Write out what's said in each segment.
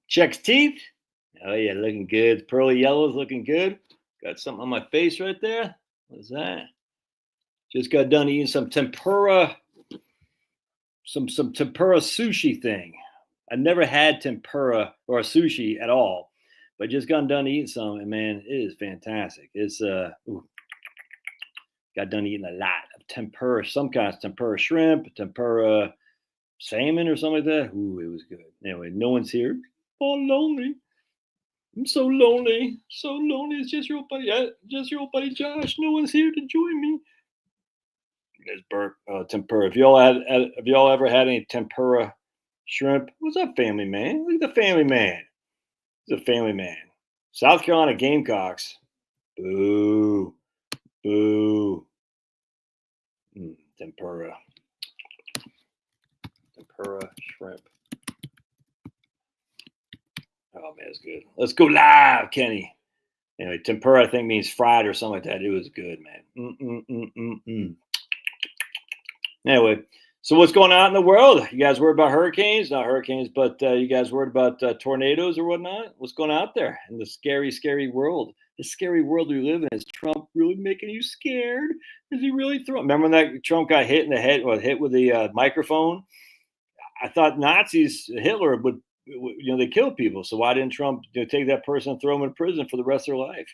Checks teeth. Oh yeah, looking good. Pearly yellow's looking good. Got something on my face right there. What's that? Just got done eating some tempura, some tempura sushi thing. I never had tempura or sushi at all, but just got done eating some, and man, it is fantastic. It's got done eating a lot of tempura, some kinds of tempura shrimp, tempura salmon or something like that. Ooh, it was good. Anyway, no one's here. Oh, lonely. I'm so lonely. So lonely. It's just your old buddy Josh. No one's here to join me. There's burnt tempura. Have y'all ever had any tempura shrimp? What's up, family man? Look at the family man. He's a family man. South Carolina Gamecocks. Boo. Boo. Tempura. Tempura shrimp. Oh man, it's good. Let's go live, Kenny. Anyway, tempura I think means fried or something like that. It was good, man. Anyway, so what's going on in the world? You guys worried about hurricanes? Not hurricanes, but you guys worried about tornadoes or whatnot? What's going on out there in the scary, scary world? The scary world we live in. Is Trump really making you scared? Is he really throwing? Remember when that Trump got hit in the head, hit with the microphone? I thought Nazis, Hitler would, they kill people. So why didn't Trump take that person and throw them in prison for the rest of their life?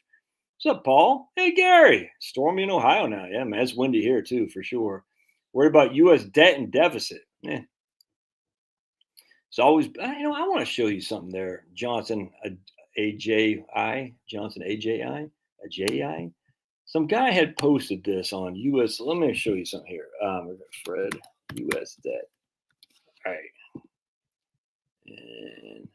What's up, Paul? Hey, Gary. Stormy in Ohio now. Yeah, man, it's windy here too, for sure. Worried about U.S. debt and deficit. It's always, I want to show you something there. Johnson, AJI. Some guy had posted this on U.S. Let me show you something here. Fred, U.S. debt. All right. And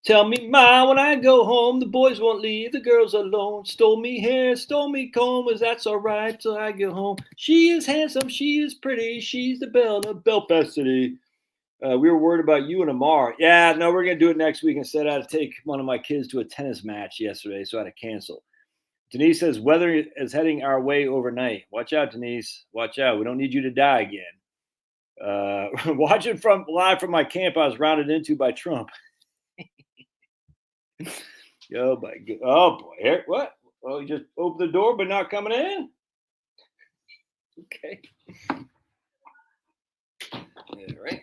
tell me, Ma, when I go home, the boys won't leave the girls alone. Stole me hair, stole me comb, as that's all right till I get home. She is handsome, she is pretty, she's the belle of Belfast City. We were worried about you and Amar. Yeah, no, we're going to do it next week. Instead, I had to take one of my kids to a tennis match yesterday, so I had to cancel. Denise says, weather is heading our way overnight. Watch out, Denise. Watch out. We don't need you to die again. Watching live from my camp, I was rounded into by Trump. Oh my God! Oh boy! Here, what? Well, you just opened the door, but not coming in. Okay. Yeah, right.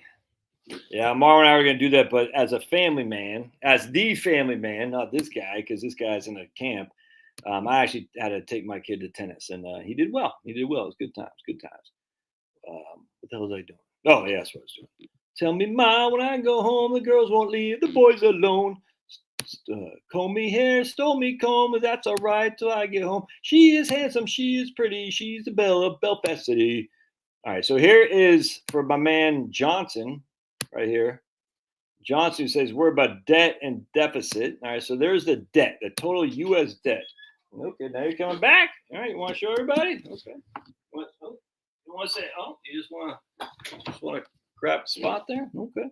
Yeah, Mara and I are going to do that, but as a family man, as the family man, not this guy, because this guy's in a camp. I actually had to take my kid to tennis, and he did well. He did well. It was good times. Good times. What the hell was I doing? Oh, yeah, that's what I was doing. Tell me, Ma, when I go home, the girls won't leave the boys alone. Comb me hair, stole me comb, and that's all right till I get home. She is handsome, she is pretty, she's the belle of Belfast City. All right, so here is for my man Johnson, right here. Johnson says we're about debt and deficit. All right, so there's the debt, the total U.S. debt. Okay, now you're coming back. All right, you want to show everybody? Okay. You want to say? Oh, you just want to grab a spot there? Okay.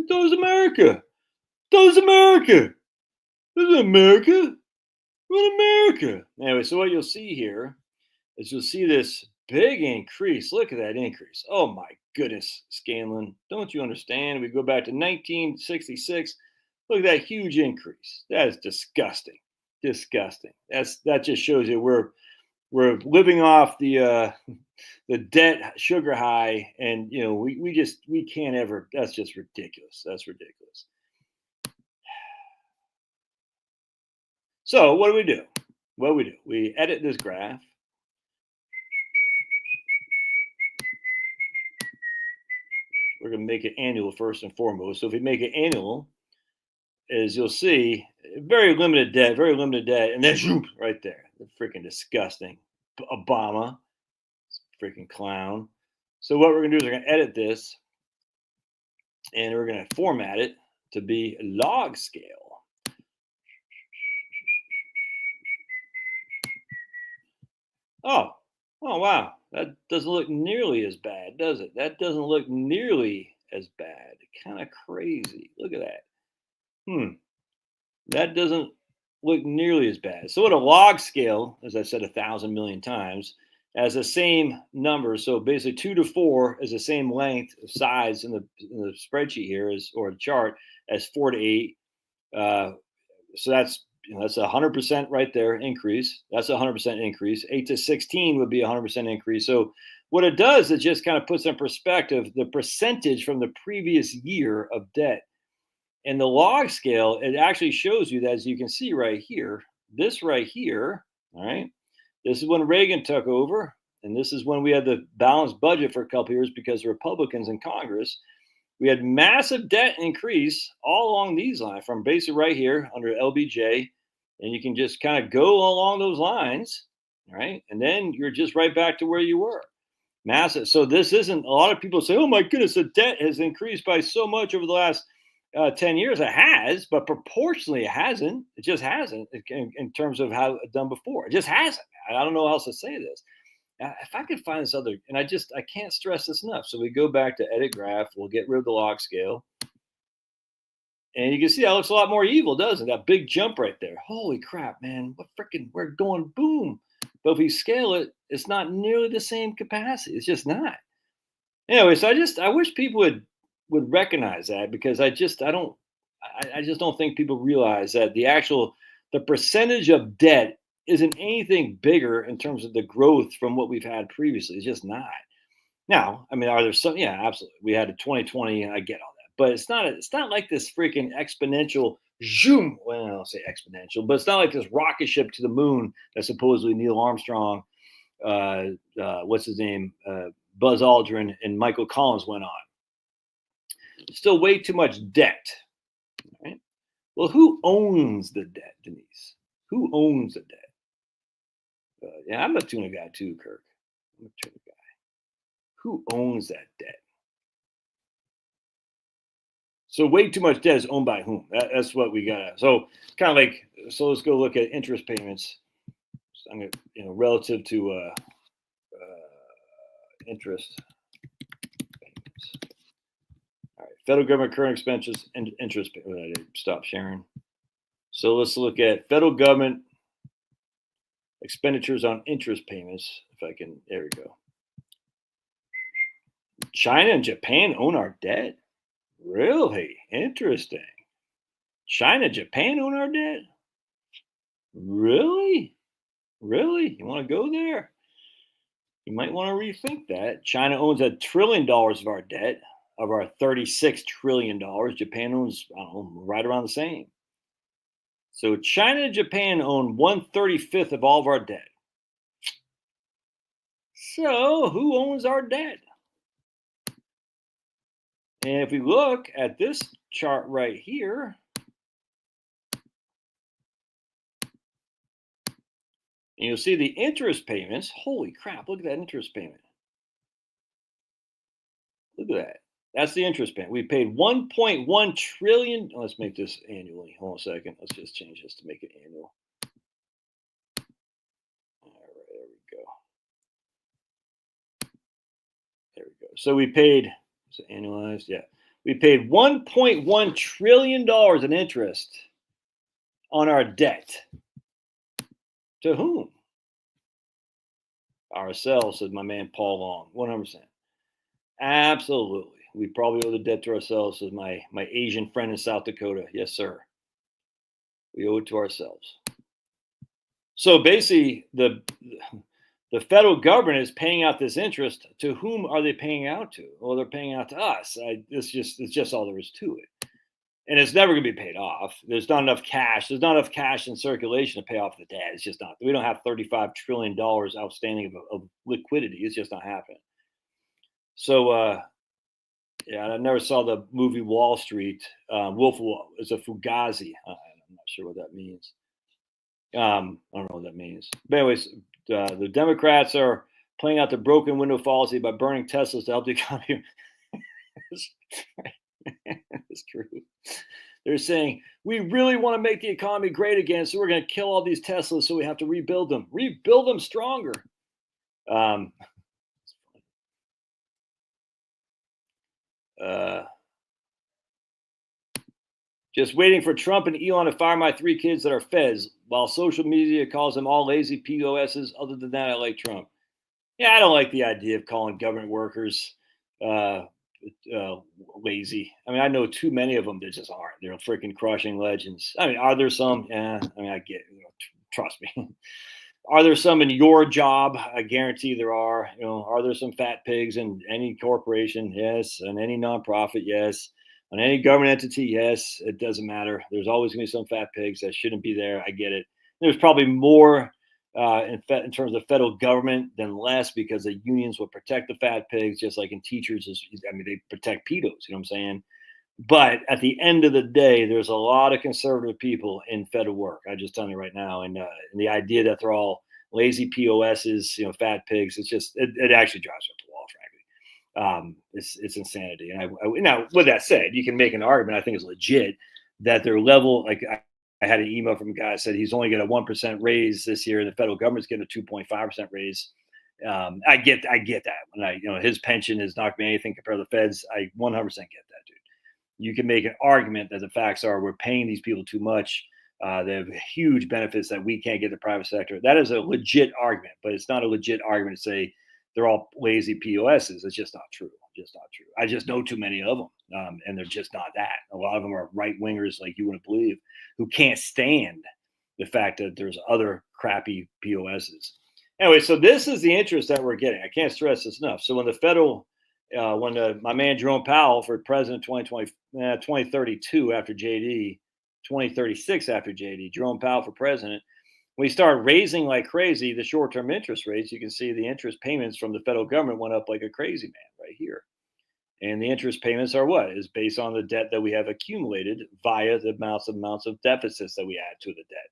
Those America. Those America. This is America. What America? Anyway, so what you'll see here is you'll see this big increase. Look at that increase. Oh my goodness, Scanlon. Don't you understand? We go back to 1966. Look at that huge increase. That is disgusting. Disgusting. That just shows you we're living off the debt sugar high, and we can't ever. That's just ridiculous. That's ridiculous. So what do? What do? We edit this graph. We're going to make it annual first and foremost. So if we make it annual, as you'll see, very limited debt, and then shoop, right there. The freaking disgusting Obama, freaking clown. So what we're going to do is we're going to edit this, and we're going to format it to be log scale. Oh, wow. That doesn't look nearly as bad, does it? That doesn't look nearly as bad. Kind of crazy. Look at that. That doesn't look nearly as bad. So at a log scale, as I've said 1,000 million times, as the same number. So basically 2 to 4 is the same length size in the spreadsheet here or the chart as 4 to 8. So that's that's 100% right there increase. That's 100% increase. 8 to 16 would be 100% increase. So what it does, it just kind of puts in perspective the percentage from the previous year of debt. And the log scale, it actually shows you that, as you can see right here, this right here, all right, this is when Reagan took over, and this is when we had the balanced budget for a couple of years because the Republicans in Congress. We had massive debt increase all along these lines, from basically right here under LBJ, and you can just kind of go along those lines, right? And then you're just right back to where you were. Massive. So this isn't, a lot of people say, oh my goodness, the debt has increased by so much over the last 10 years. It has, but proportionally it hasn't. It just hasn't in terms of how it's done before. It just hasn't. I don't know how else to say this. If I could find this other, and I can't stress this enough. So we go back to edit graph. We'll get rid of the log scale. And you can see that looks a lot more evil, doesn't it? That big jump right there. Holy crap, man. We're going boom. But if we scale it, it's not nearly the same capacity. It's just not. Anyway, so I wish people would recognize that, because I just don't think people realize that the percentage of debt isn't anything bigger in terms of the growth from what we've had previously. It's just not. Now, I mean, are there some? Yeah, absolutely. We had a 2020, and I get all that, but it's not like this freaking exponential zoom. Well, I don't say exponential, but it's not like this rocket ship to the moon that supposedly Neil Armstrong, what's his name, Buzz Aldrin, and Michael Collins went on. Still way too much debt. Right? Well, who owns the debt, Denise? Who owns the debt? Yeah, I'm a tuna guy too, Kirk. I'm a tuna guy. Who owns that debt? So way too much debt is owned by whom? That's what we got. So kind of like, so let's go look at interest payments. So I'm gonna, relative to interest payments. All right, federal government current expenses and interest. Stop sharing. So let's look at federal government expenditures on interest payments. If I can, there we go. China and Japan own our debt? Really? Interesting. China and Japan own our debt? Really? Really? You want to go there? You might want to rethink that. China owns $1 trillion of our debt, of our $36 trillion. Japan owns, I don't know, right around the same. So China and Japan own 1/35 of all of our debt. So who owns our debt? And if we look at this chart right here, and you'll see the interest payments. Holy crap, look at that interest payment. Look at that. That's the interest payment. We paid 1.1 trillion. Let's make this annually. Hold on a second. Let's just change this to make it annual. All right, there we go. There we go. So we paid, is it annualized? Yeah. We paid $1.1 trillion in interest on our debt. To whom? Ourselves, says my man Paul Long. 100%. Absolutely. We probably owe the debt to ourselves, says my Asian friend in South Dakota. Yes, sir. We owe it to ourselves. So basically, the federal government is paying out this interest. To whom are they paying out to? Well, they're paying out to us. It's just all there is to it. And it's never going to be paid off. There's not enough cash. There's not enough cash in circulation to pay off the debt. It's just not. We don't have $35 trillion outstanding of liquidity. It's just not happening. So, yeah, I never saw the movie Wall Street. Wolf of Wall. It's a Fugazi. I'm not sure what that means. I don't know what that means. But anyways, the Democrats are playing out the broken window policy by burning Teslas to help the economy. It's true. They're saying, we really want to make the economy great again, so we're going to kill all these Teslas, so we have to rebuild them. Rebuild them stronger. Just waiting for Trump and Elon to fire my 3 kids that are feds, while social media calls them all lazy POSs. Other than that, I like Trump. Yeah, I don't like the idea of calling government workers uh, uh, lazy. I mean, I know too many of them that just aren't. They're freaking crushing legends. I mean, are there some? Yeah, I mean, I get. Trust me. Are there some in your job? I guarantee there are. Are there some fat pigs in any corporation? Yes. And any nonprofit? Yes. On any government entity? Yes. It doesn't matter. There's always going to be some fat pigs that shouldn't be there. I get it. There's probably more in terms of federal government than less because the unions will protect the fat pigs, just like in teachers. I mean, they protect pedos. You know what I'm saying? But at the end of the day, there's a lot of conservative people in federal work. I just tell you right now, and the idea that they're all lazy POSs, fat pigs, it actually drives me up the wall, frankly. It's insanity. And now, with that said, you can make an argument. I think it's legit that their level, like I had an email from a guy that said he's only getting a 1% raise this year, and the federal government's getting a 2.5% raise. I get that. When his pension is not going to be anything compared to the Feds. I 100% get that, dude. You can make an argument that the facts are we're paying these people too much. They have huge benefits that we can't get in the private sector. That is a legit argument, but it's not a legit argument to say they're all lazy POSs. It's just not true. Just not true. I just know too many of them, and they're just not that. A lot of them are right wingers, like you wouldn't believe, who can't stand the fact that there's other crappy POSs. Anyway, so this is the interest that we're getting. I can't stress this enough. So when the federal my man Jerome Powell for president 2032 after JD, 2036 after JD, Jerome Powell for president, when he started raising like crazy the short-term interest rates, you can see the interest payments from the federal government went up like a crazy man right here. And the interest payments are what is based on the debt that we have accumulated via the amounts of deficits that we add to the debt.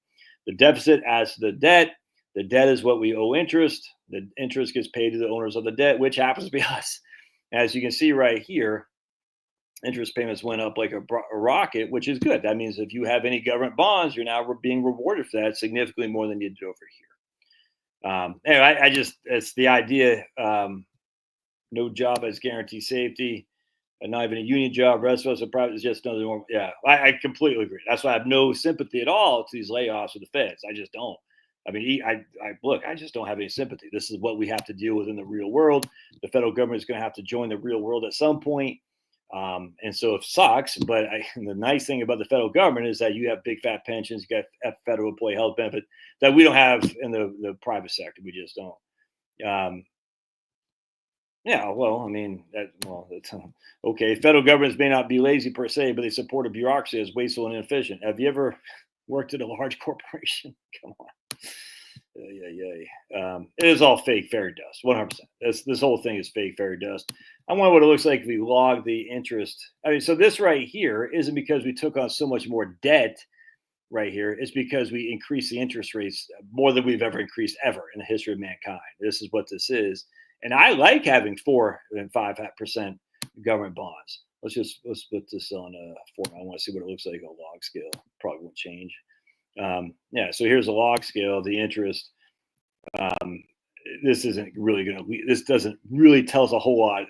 The deficit adds to the debt. The debt is what we owe interest. The interest gets paid to the owners of the debt, which happens to be us. As you can see right here, interest payments went up like a rocket, which is good. That means if you have any government bonds, you're now being rewarded for that significantly more than you did over here. Anyway, it's the idea. No job has guaranteed safety, and not even a union job. Rest of us are private. It's just another normal. Yeah, I completely agree. That's why I have no sympathy at all to these layoffs of the Feds. I just don't. I mean, I just don't have any sympathy. This is what we have to deal with in the real world. The federal government is going to have to join the real world at some point. And so it sucks. But the nice thing about the federal government is that you have big fat pensions, you got federal employee health benefit that we don't have in the private sector. We just don't. Yeah, well, I mean, that's okay. Federal governments may not be lazy per se, but they support a bureaucracy as wasteful and inefficient. Have you ever worked at a large corporation? Come on. It is all fake fairy dust, 100%. This whole thing is fake fairy dust. I wonder what it looks like if we log the interest. I mean, so this right here isn't because we took on so much more debt right here. It's because we increased the interest rates more than we've ever increased ever in the history of mankind. This is what this is. And I like having 4 and 5% government bonds. Let's put this on a format. I want to see what it looks like on a log scale. Probably won't change. So here's a log scale of the interest. This isn't really this doesn't really tell us a whole lot.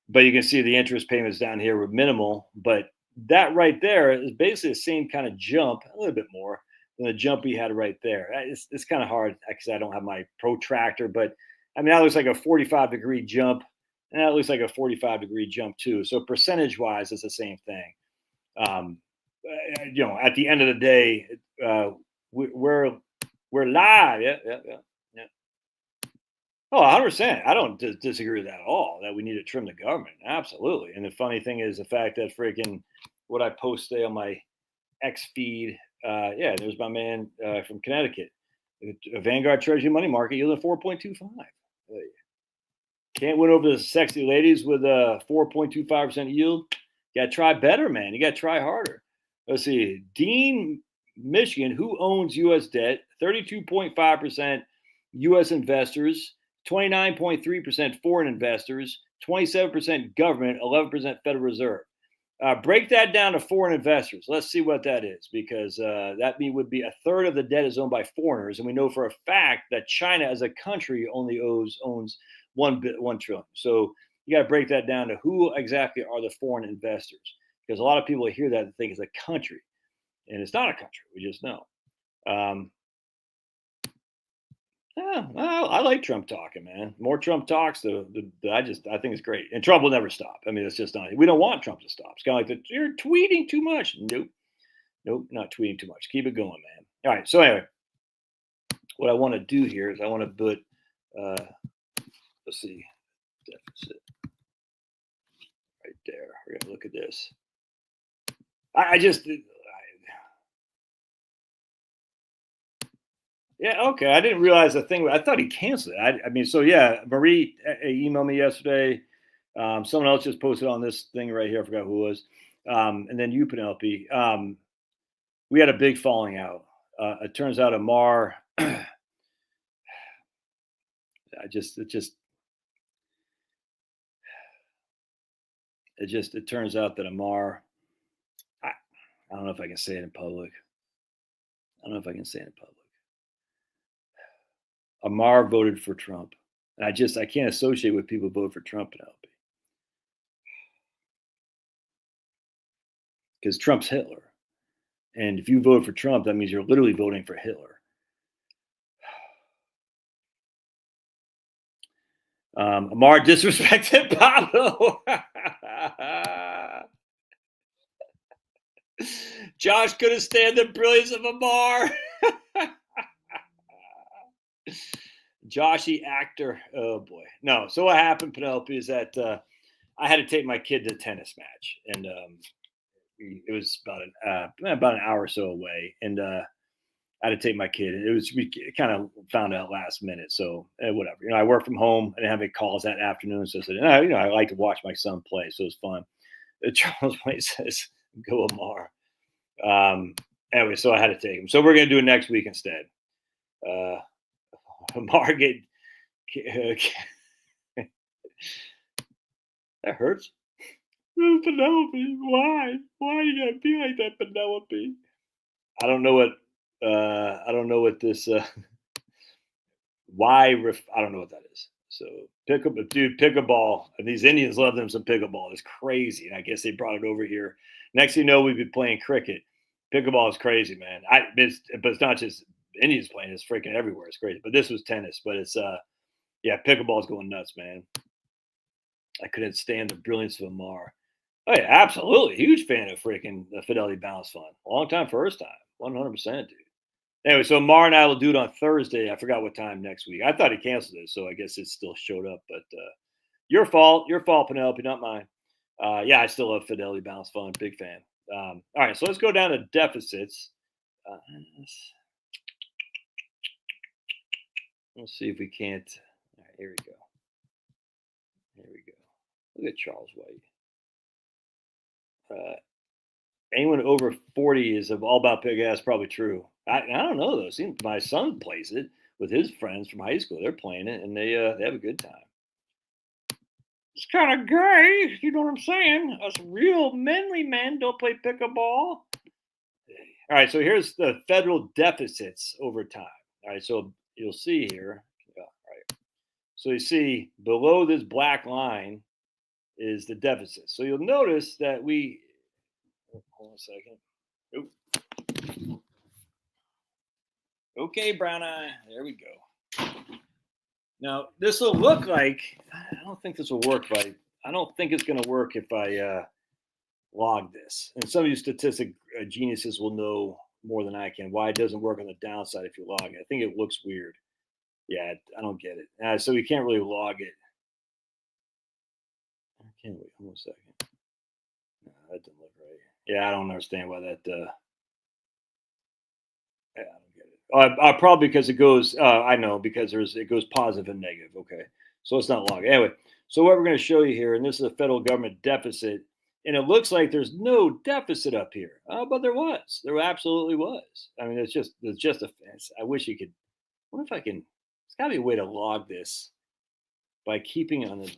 But you can see the interest payments down here were minimal, but that right there is basically the same kind of jump, a little bit more than the jump we had right there. It's kind of hard because I don't have my protractor, but I mean, that looks like a 45-degree jump, and that looks like a 45-degree jump too. So percentage-wise, it's the same thing. At the end of the day, we're live. Yeah. Oh, 100%. I don't disagree with that at all. That we need to trim the government, absolutely. And the funny thing is the fact that freaking what I post today on my X feed. There's my man from Connecticut, a Vanguard Treasury money market yielding 4.25. Can't win over the sexy ladies with a 4.25% yield. You got to try better, man. You got to try harder. Let's see. Dean, Michigan, who owns U.S. debt? 32.5% U.S. investors, 29.3% foreign investors, 27% government, 11% Federal Reserve. Break that down to foreign investors. Let's see what that is, because that would be a third of the debt is owned by foreigners, and we know for a fact that China as a country only owns 1 trillion. So you got to break that down to who exactly are the foreign investors, because a lot of people hear that and think it's a country, and it's not a country. We just know. Yeah, well, I like Trump talking, man. More Trump talks, I think it's great, and Trump will never stop. I mean, it's just not. We don't want Trump to stop. It's kind of like you're tweeting too much. Nope, nope, not tweeting too much. Keep it going, man. All right. So anyway, what I want to do here is I want to put, uh, let's see, deficit right there. We're gonna look at this. I just, yeah, okay. I didn't realize the thing. I thought he canceled it. I mean, so yeah, Marie emailed me yesterday. Someone else just posted on this thing right here. I forgot who it was. And then you, Penelope. We had a big falling out. It turns out Amar. It turns out that Amar. I don't know if I can say it in public. I don't know if I can say it in public. Amar voted for Trump. And I can't associate with people who vote for Trump, Penelope. Because Trump's Hitler. And if you vote for Trump, that means you're literally voting for Hitler. Amar disrespected Pablo. Josh couldn't stand the brilliance of Amar. Joshy actor. Oh boy. No. So what happened, Penelope, is that I had to take my kid to a tennis match, and it was about an hour or so away, and I had to take my kid. We kind of found out last minute, so whatever. I work from home. I didn't have any calls that afternoon, so I said, I like to watch my son play, so it was fun. Charles White says, "Go Amar." Anyway, so I had to take him. So we're gonna do it next week instead. Amar that hurts. Penelope, why? Why you gotta be like that, Penelope? I don't know what. I don't know what this. I don't know what that is. So pickleball. And these Indians love them some pickleball. It's crazy, and I guess they brought it over here. Next thing you know, we'd be playing cricket. Pickleball is crazy, man. But it's not just Indians playing; it's freaking everywhere. It's crazy. But this was tennis. But it's yeah, pickleball is going nuts, man. I couldn't stand the brilliance of Amar. Oh yeah, absolutely. Huge fan of freaking the Fidelity Balance Fund. Long time, first time. 100%, dude. Anyway, so Mar and I will do it on Thursday. I forgot what time next week. I thought he canceled it, so I guess it still showed up. But your fault, Penelope, not mine. Yeah, I still love Fidelity Balance Fund. Big fan. All right, so let's go down to deficits. Let's see if we can't. All right, here we go. Here we go. Look at Charles White. Anyone over 40 is all about big ass. Probably true. I don't know though. See, my son plays it with his friends from high school. They're playing it and they have a good time. It's kind of gay, you know what I'm saying? Us real manly men don't play pickleball. All right, so here's the federal deficits over time. All right, so you'll see here. Yeah, all right. So you see below this black line is the deficit. So you'll notice that hold on a second. Oop. Okay, brown eye. There we go. Now this will look like. I don't think this will work. I don't think it's going to work if I log this. And some of you statistic geniuses will know more than I can why it doesn't work on the downside if you log it. I think it looks weird. Yeah, I don't get it. So we can't really log it. I can't wait. Hold on a second. No, that didn't look right. Yeah, I don't understand why that. Yeah, I don't get it. Probably because it goes. I know because it goes positive and negative. Okay, so it's not log. Anyway, so what we're going to show you here, and this is a federal government deficit, and it looks like there's no deficit up here, but there was. There absolutely was. I mean, it's just a. I wish you could. What if I can? There's got to be a way to log this by keeping it on the.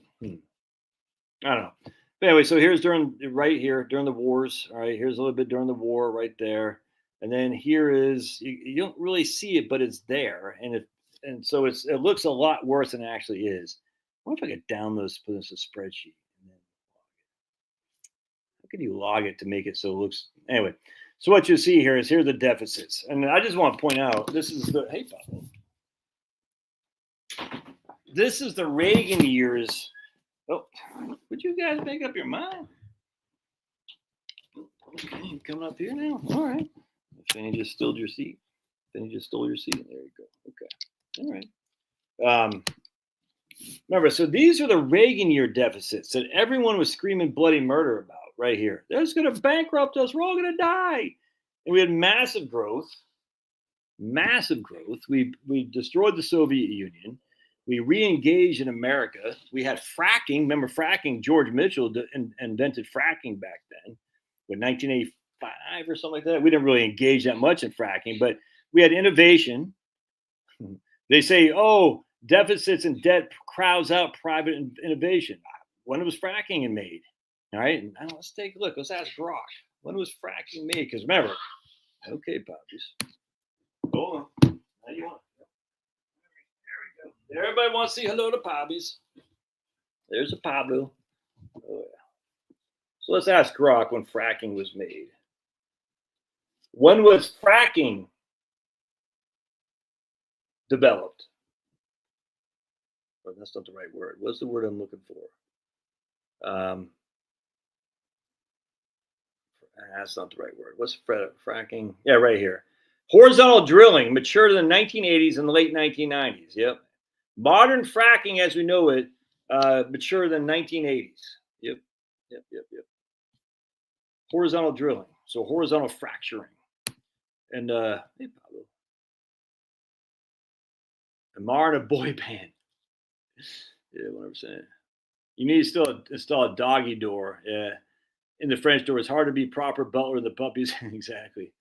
I don't know. But anyway, so here's during the wars. All right, here's a little bit during the war right there, and then here is you don't really see it, but it's there, so it looks a lot worse than it actually is. I wonder if I could download put this in a spreadsheet. And then how could you log it to make it so it looks anyway? So what you see here are the deficits, and I just want to point out this is the hey Pablo. this is the Reagan years. Oh, would you guys make up your mind? Okay, coming up here now. All right. Fanny just stole your seat. Fanny just stole your seat. There you go. Okay. All right. Remember, so these are the Reagan year deficits that everyone was screaming bloody murder about right here. They're just going to bankrupt us. We're all going to die. And we had massive growth. Massive growth. We destroyed the Soviet Union. We re-engaged in America. We had fracking. Remember fracking? George Mitchell invented fracking back then, in 1985 or something like that. We didn't really engage that much in fracking, but we had innovation. They say, oh, deficits and debt crowds out private innovation. When was fracking made? All right, and now let's take a look. Let's ask Grok. When was fracking made? Because remember, okay, Poppies. Hold on. How you want? There we go. Everybody wants to say hello to Poppies. There's a Pablo. Oh, yeah. So let's ask Grok when fracking was made. When was fracking developed? Oh, that's not the right word. What's the word I'm looking for? That's not the right word. What's fracking? Yeah, right here. Horizontal drilling matured in the 1980s and the late 1990s. Yep. Modern fracking, as we know it, matured in the 1980s. Yep. Horizontal drilling. So horizontal fracturing. And hey, Pablo. Amar and a boy band. Yeah, 100%. You need to still install a doggy door. Yeah. In the French door, it's hard to be proper butler of the puppies. Exactly.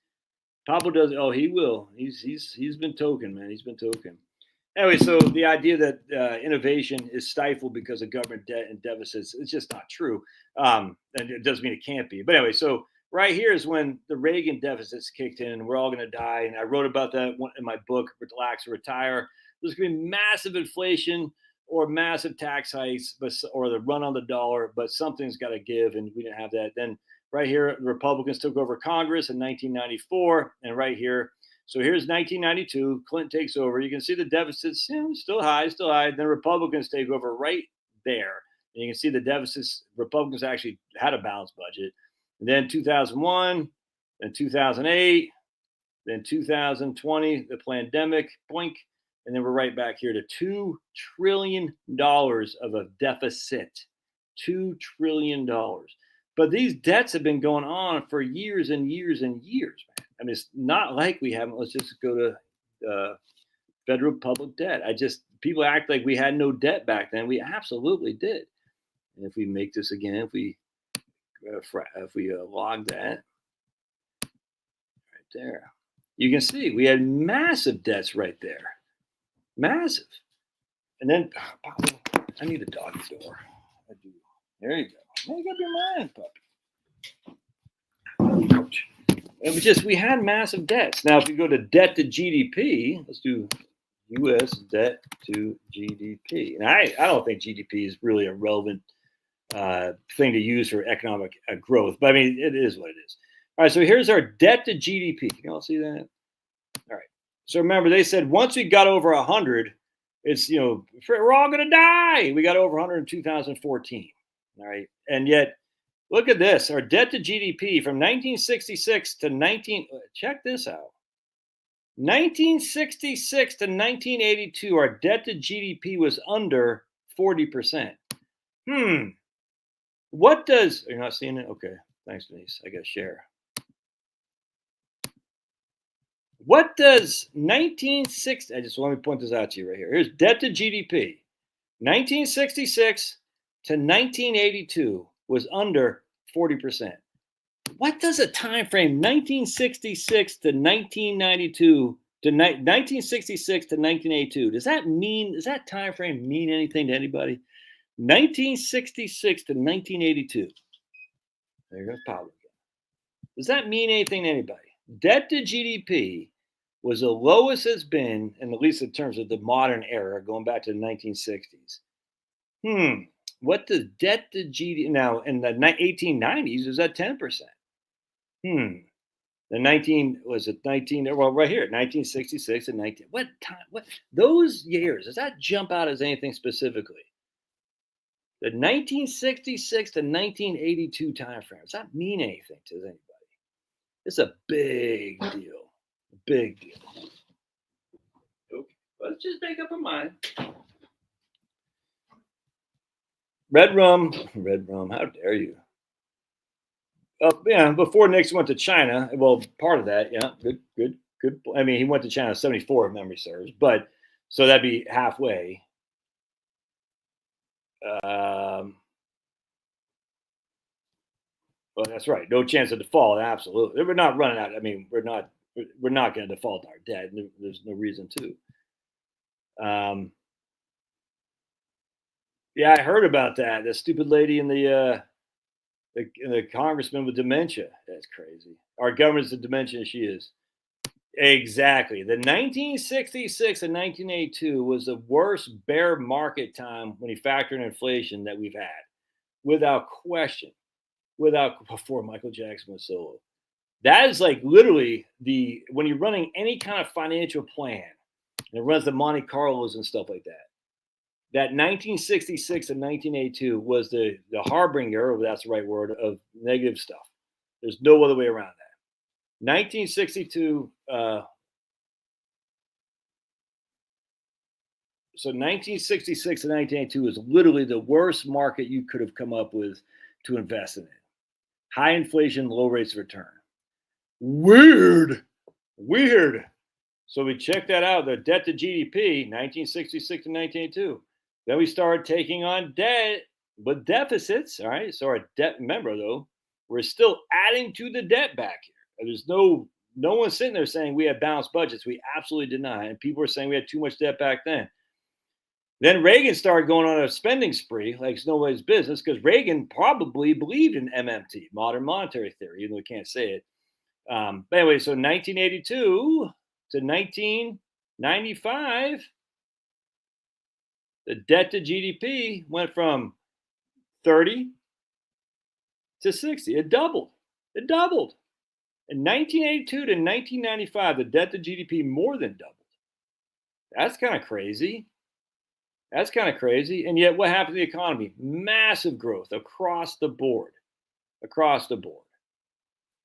Pablo does. Oh, he will. He's been token, man. He's been token. Anyway, so the idea that innovation is stifled because of government debt and deficits is just not true. And it doesn't mean it can't be. But anyway, so right here is when the Reagan deficits kicked in and we're all going to die. And I wrote about that in my book, Relax or Retire. There's going to be massive inflation or massive tax hikes, or the run on the dollar, but something's got to give, and we didn't have that. Then right here, the Republicans took over Congress in 1994, and right here, so here's 1992, Clinton takes over. You can see the deficits still high. Then Republicans take over right there, and you can see the deficits. Republicans actually had a balanced budget. And then 2001, then 2008, then 2020, the pandemic, boink. And then we're right back here to $2 trillion of a deficit. $2 trillion. But these debts have been going on for years and years and years, man. I mean, it's not like we haven't. Let's just go to federal public debt. People act like we had no debt back then. We absolutely did. And if we make this again, if we log that right there, you can see we had massive debts right there. Massive. And then, I need a doggy door. I do. There you go. Make up your mind, puppy. Ouch. It was just, we had massive debts. Now, if you go to debt to GDP, let's do U.S. debt to GDP. And I don't think GDP is really a relevant thing to use for economic growth. But I mean, it is what it is. All right, so here's our debt to GDP. Can you all see that? All right. So remember, they said once we got over 100, it's, we're all going to die. We got over 100 in 2014. All right. And yet, look at this. Our debt to GDP from 1966 to check this out. 1966 to 1982, our debt to GDP was under 40%. What does, you're not seeing it? Okay. Thanks, Denise. I got to share. What does 1960, let me point this out to you right here. Here's debt to GDP. 1966 to 1982 was under 40%. What does a time frame 1966 to 1992 to 1966 to 1982? Does that time frame mean anything to anybody? 1966 to 1982. There goes Powell again. Does that mean anything to anybody? Debt to GDP was the lowest it's been, and at least in terms of the modern era, going back to the 1960s. What does debt to GDP now in the 1890s was at 10%? The 19 was it 19? Well, right here, 1966 and 19. What time? What those years? Does that jump out as anything specifically? The 1966 to 1982 time frame. Does that mean anything to anybody? It's a big deal. A big deal. Okay, let's just make up our mind. Red rum. How dare you? Yeah, before Nixon went to China, well, part of that, yeah, good. I mean, he went to China 74, if memory serves, but so that'd be halfway. Well, that's right. No chance of default. Absolutely, we're not running out. I mean, we're not going to default our debt. There's no reason to. Yeah, I heard about that. The stupid lady in the congressman with dementia. That's crazy. Our government's the dementia she is. Exactly. The 1966 and 1982 was the worst bear market time when you factor in inflation that we've had, without question. Before Michael Jackson was solo. That is like literally when you're running any kind of financial plan, and it runs the Monte Carlos and stuff like that. That 1966 and 1982 was the harbinger, if that's the right word, of negative stuff. There's no other way around that. 1962. So 1966 and 1982 is literally the worst market you could have come up with to invest in it. High inflation, low rates of return. Weird. So we checked that out. The debt to GDP, 1966 and 1982. Then we started taking on debt, but deficits. All right. So our debt, remember though, we're still adding to the debt back here. There's no one sitting there saying we had balanced budgets. We absolutely did not. And people were saying we had too much debt back then. Then Reagan started going on a spending spree like it's nobody's business because Reagan probably believed in MMT, modern monetary theory, even though we can't say it. But anyway, so 1982 to 1995, the debt to GDP went from 30 to 60. It doubled. In 1982 to 1995, the debt to GDP more than doubled. That's kind of crazy. And yet, what happened to the economy? Massive growth across the board.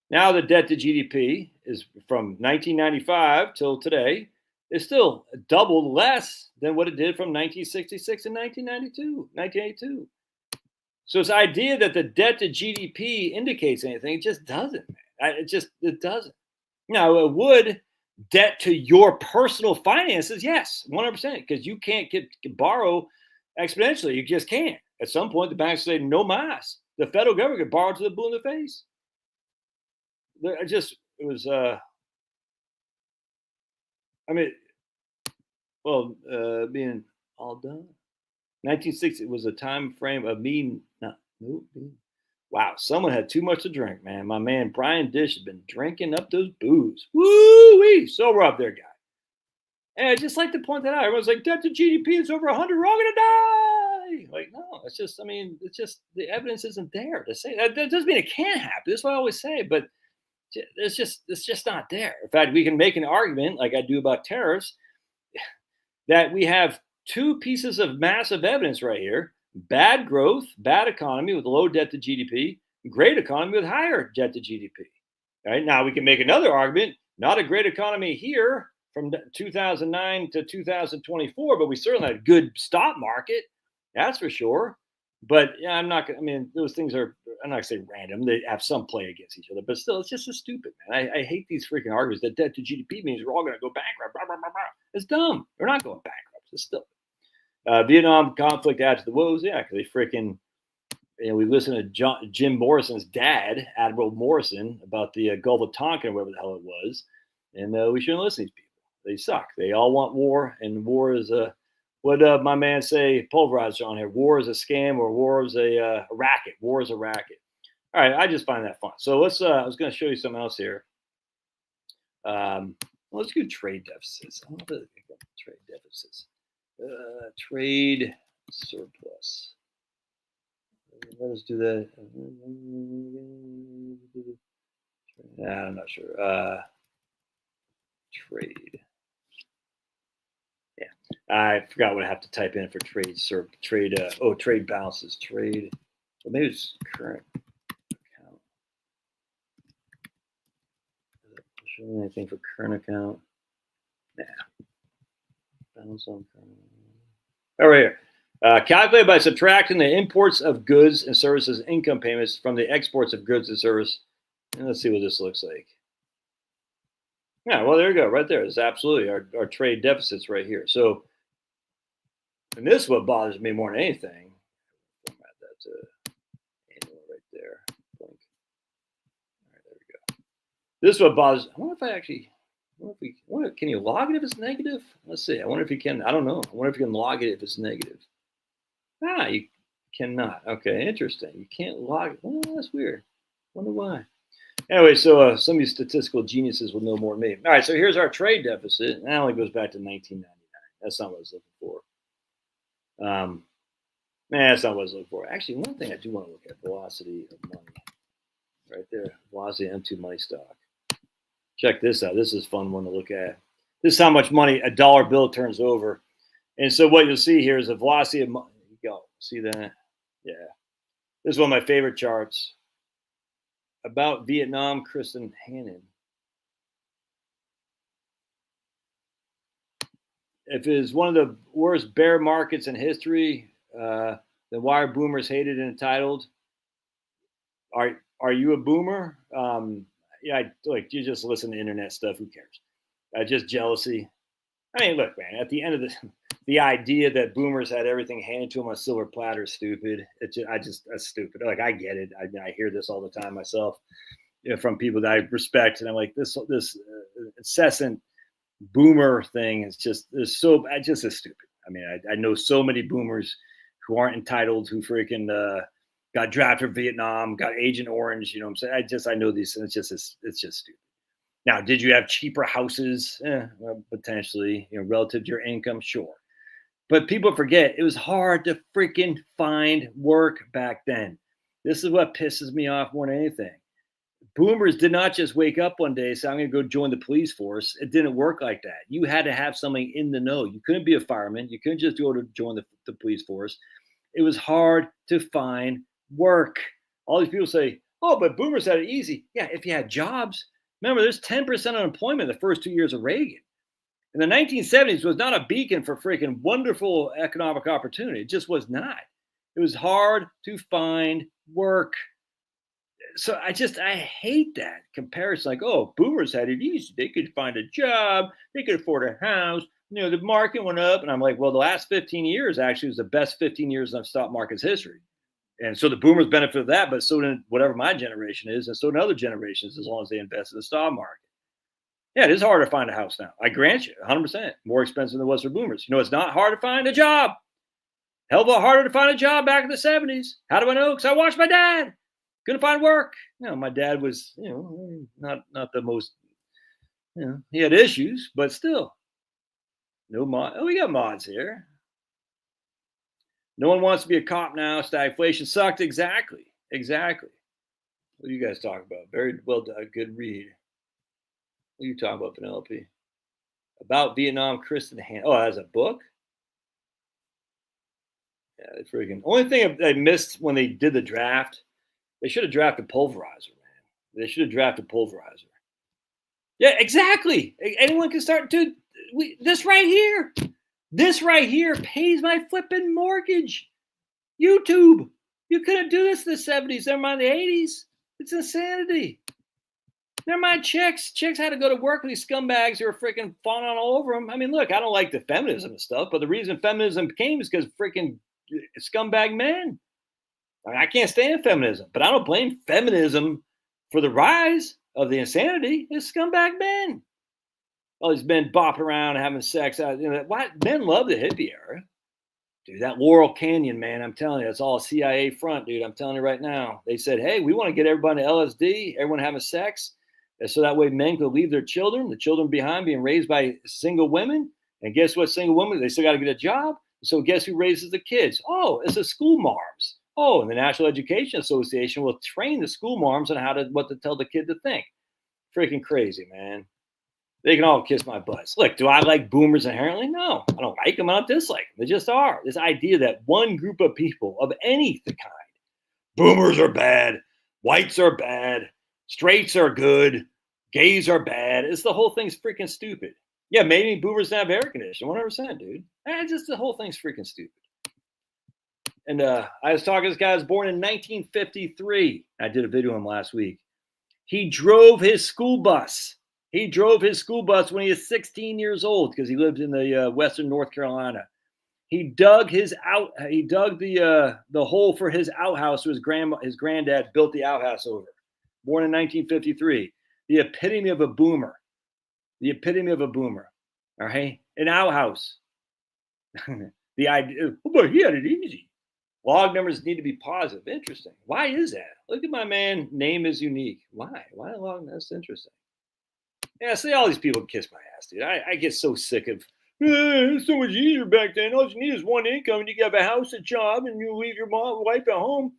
Now, the debt to GDP is from 1995 till today is still double less than what it did from 1966 and 1982. So this idea that the debt to GDP indicates anything, it just doesn't. It doesn't. Now, it would. Debt to your personal finances, yes, 100%, because you can't borrow exponentially. You just can't. At some point, the banks say no mas. The federal government could borrow to the blue in the face. Being all done. 1960 was a time frame of me. Wow, someone had too much to drink, man. My man Brian Dish has been drinking up those booze. Woo-wee! Sober up there, guy. And I just like to point that out. Everyone's like, debt to GDP is over 100. We're all gonna die. Like, no, it's just the evidence isn't there to say that. That doesn't mean it can't happen. That's what I always say, but it's just not there. In fact, we can make an argument, like I do about tariffs, that we have two pieces of massive evidence right here. Bad growth, bad economy with low debt to GDP, great economy with higher debt to GDP. Right now, we can make another argument, not a great economy here from 2009 to 2024, but we certainly had a good stock market, that's for sure. But yeah, those things are, I'm not going to say random. They have some play against each other, but still, it's just so stupid, man. I hate these freaking arguments that debt to GDP means we're all going to go bankrupt. Blah, blah, blah, blah. It's dumb. We're not going bankrupt. It's still. Vietnam conflict adds to the woes. Yeah, because they freaking, we listened to Jim Morrison's dad, Admiral Morrison, about the Gulf of Tonkin, or whatever the hell it was. And we shouldn't listen to these people. They suck. They all want war, and war is what my man say, pulverizer on here. War is a scam, or war is a racket. War is a racket. All right, I just find that fun. So let's. I was going to show you something else here. Let's do trade deficits. I don't know trade deficits. Trade surplus. Let us do that. I'm not sure. Trade. Yeah, I forgot what I have to type in for trade. Sir, trade. Trade balances. Trade. Well, maybe it's current account. Is it showing anything for current account? Nah. Balance on current. Oh, right here. Calculated by subtracting the imports of goods and services income payments from the exports of goods and service. And let's see what this looks like. Yeah, well, there you go. Right there. It's absolutely our trade deficits right here. So, and this is what bothers me more than anything. Format that to annual right there. Blink. All right, there we go. This is what bothers. I wonder if I actually. Can you log it if it's negative? Let's see. I wonder if you can. I don't know. I wonder if you can log it if it's negative. You cannot. Okay, interesting. You can't log it. Oh, that's weird. Wonder why. Anyway, so some of you statistical geniuses will know more than me. All right, so here's our trade deficit. That only goes back to 1999. That's not what I was looking for. That's not what I was looking for. Actually, one thing I do want to look at, velocity of money. Right there, velocity of M2 money stock. Check this out. This is a fun one to look at. This is how much money a dollar bill turns over. And so what you'll see here is the velocity of money. Go. See that? Yeah. This is one of my favorite charts. About Vietnam, Kristen Hannon. If it is one of the worst bear markets in history, then why are boomers hated and entitled? Are you a boomer? Yeah, you just listen to internet stuff. Who cares? Just jealousy. I mean, look, man. At the end of the idea that boomers had everything handed to them on a silver platter is stupid. That's stupid. Like, I get it. I hear this all the time myself, from people that I respect, and I'm like, this incessant boomer thing is just is stupid. I mean, I know so many boomers who aren't entitled, who freaking got drafted from Vietnam, got Agent Orange. You know what I'm saying? I know these, and it's just stupid. Now, did you have cheaper houses? Well, potentially, relative to your income, sure. But people forget it was hard to freaking find work back then. This is what pisses me off more than anything. Boomers did not just wake up one day and say, I'm going to go join the police force. It didn't work like that. You had to have something in the know. You couldn't be a fireman. You couldn't just go to join the police force. It was hard to find work. All these people say, oh, but boomers had it easy. Yeah, if you had jobs. Remember, there's 10% unemployment the first 2 years of Reagan. And the 1970s was not a beacon for freaking wonderful economic opportunity. It just was not. It was hard to find work. So I hate that comparison. Like, oh, boomers had it easy. They could find a job. They could afford a house. The market went up. And I'm like, well, the last 15 years actually was the best 15 years in stock market's history. And so the boomers benefited that, but so did whatever my generation is, and so did other generations, as long as they invest in the stock market. Yeah, it is hard to find a house now. I grant you, 100% more expensive than it was for boomers. It's not hard to find a job. Hell of a lot harder to find a job back in the 70s. How do I know? Because I watched my dad. Couldn't find work. My dad was, not the most, he had issues, but still. No mod. Oh, we got mods here. No one wants to be a cop now. Stagflation sucked. Exactly. What do you guys talk about? Very well done. Good read. What are you talking about, Penelope? About Vietnam, Kristen Hannon. Oh, that's a book? Yeah, they freaking. Only thing I missed when they did the draft, they should have drafted Pulverizer, man. They should have drafted Pulverizer. Yeah, exactly. Anyone can start. Dude, this right here pays my flipping mortgage. YouTube. You couldn't do this in the 70s. Never mind the 80s. It's insanity. Never mind chicks. Chicks had to go to work with these scumbags who were freaking falling all over them. I mean, look, I don't like the feminism and stuff, but the reason feminism came is because freaking scumbag men. I can't stand feminism, but I don't blame feminism for the rise of the insanity. It's scumbag men. All these men bopping around having sex. Why men love the hippie era. Dude, that Laurel Canyon, man, I'm telling you, it's all a CIA front, dude. I'm telling you right now. They said, hey, we want to get everybody to LSD, everyone having sex, so that way men could leave the children behind being raised by single women. And guess what, single women, they still got to get a job. So guess who raises the kids? Oh, it's the school marms. Oh, and the National Education Association will train the school marms on what to tell the kid to think. Freaking crazy, man. They can all kiss my butt. Look, do I like boomers inherently? No, I don't like them. I don't dislike them. They just are. This idea that one group of people of any kind, boomers are bad, whites are bad, straights are good, gays are bad. It's the whole thing's freaking stupid. Yeah, maybe boomers don't have air conditioning. 100%, dude. Just the whole thing's freaking stupid. And I was talking to this guy who was born in 1953. I did a video on him last week. He drove his school bus. He drove his school bus when he was 16 years old because he lived in the western North Carolina. He dug the hole for his outhouse. So his granddad built the outhouse over. Born in 1953. The epitome of a boomer. The epitome of a boomer. All right, an outhouse. The idea, but he had it easy. Log numbers need to be positive. Interesting. Why is that? Look at my man. Name is unique. Why? Why log? That's interesting. Yeah, see, all these people kiss my ass, dude. I get so sick of, it's so much easier back then. All you need is one income and you have a house, a job, and you leave your wife at home.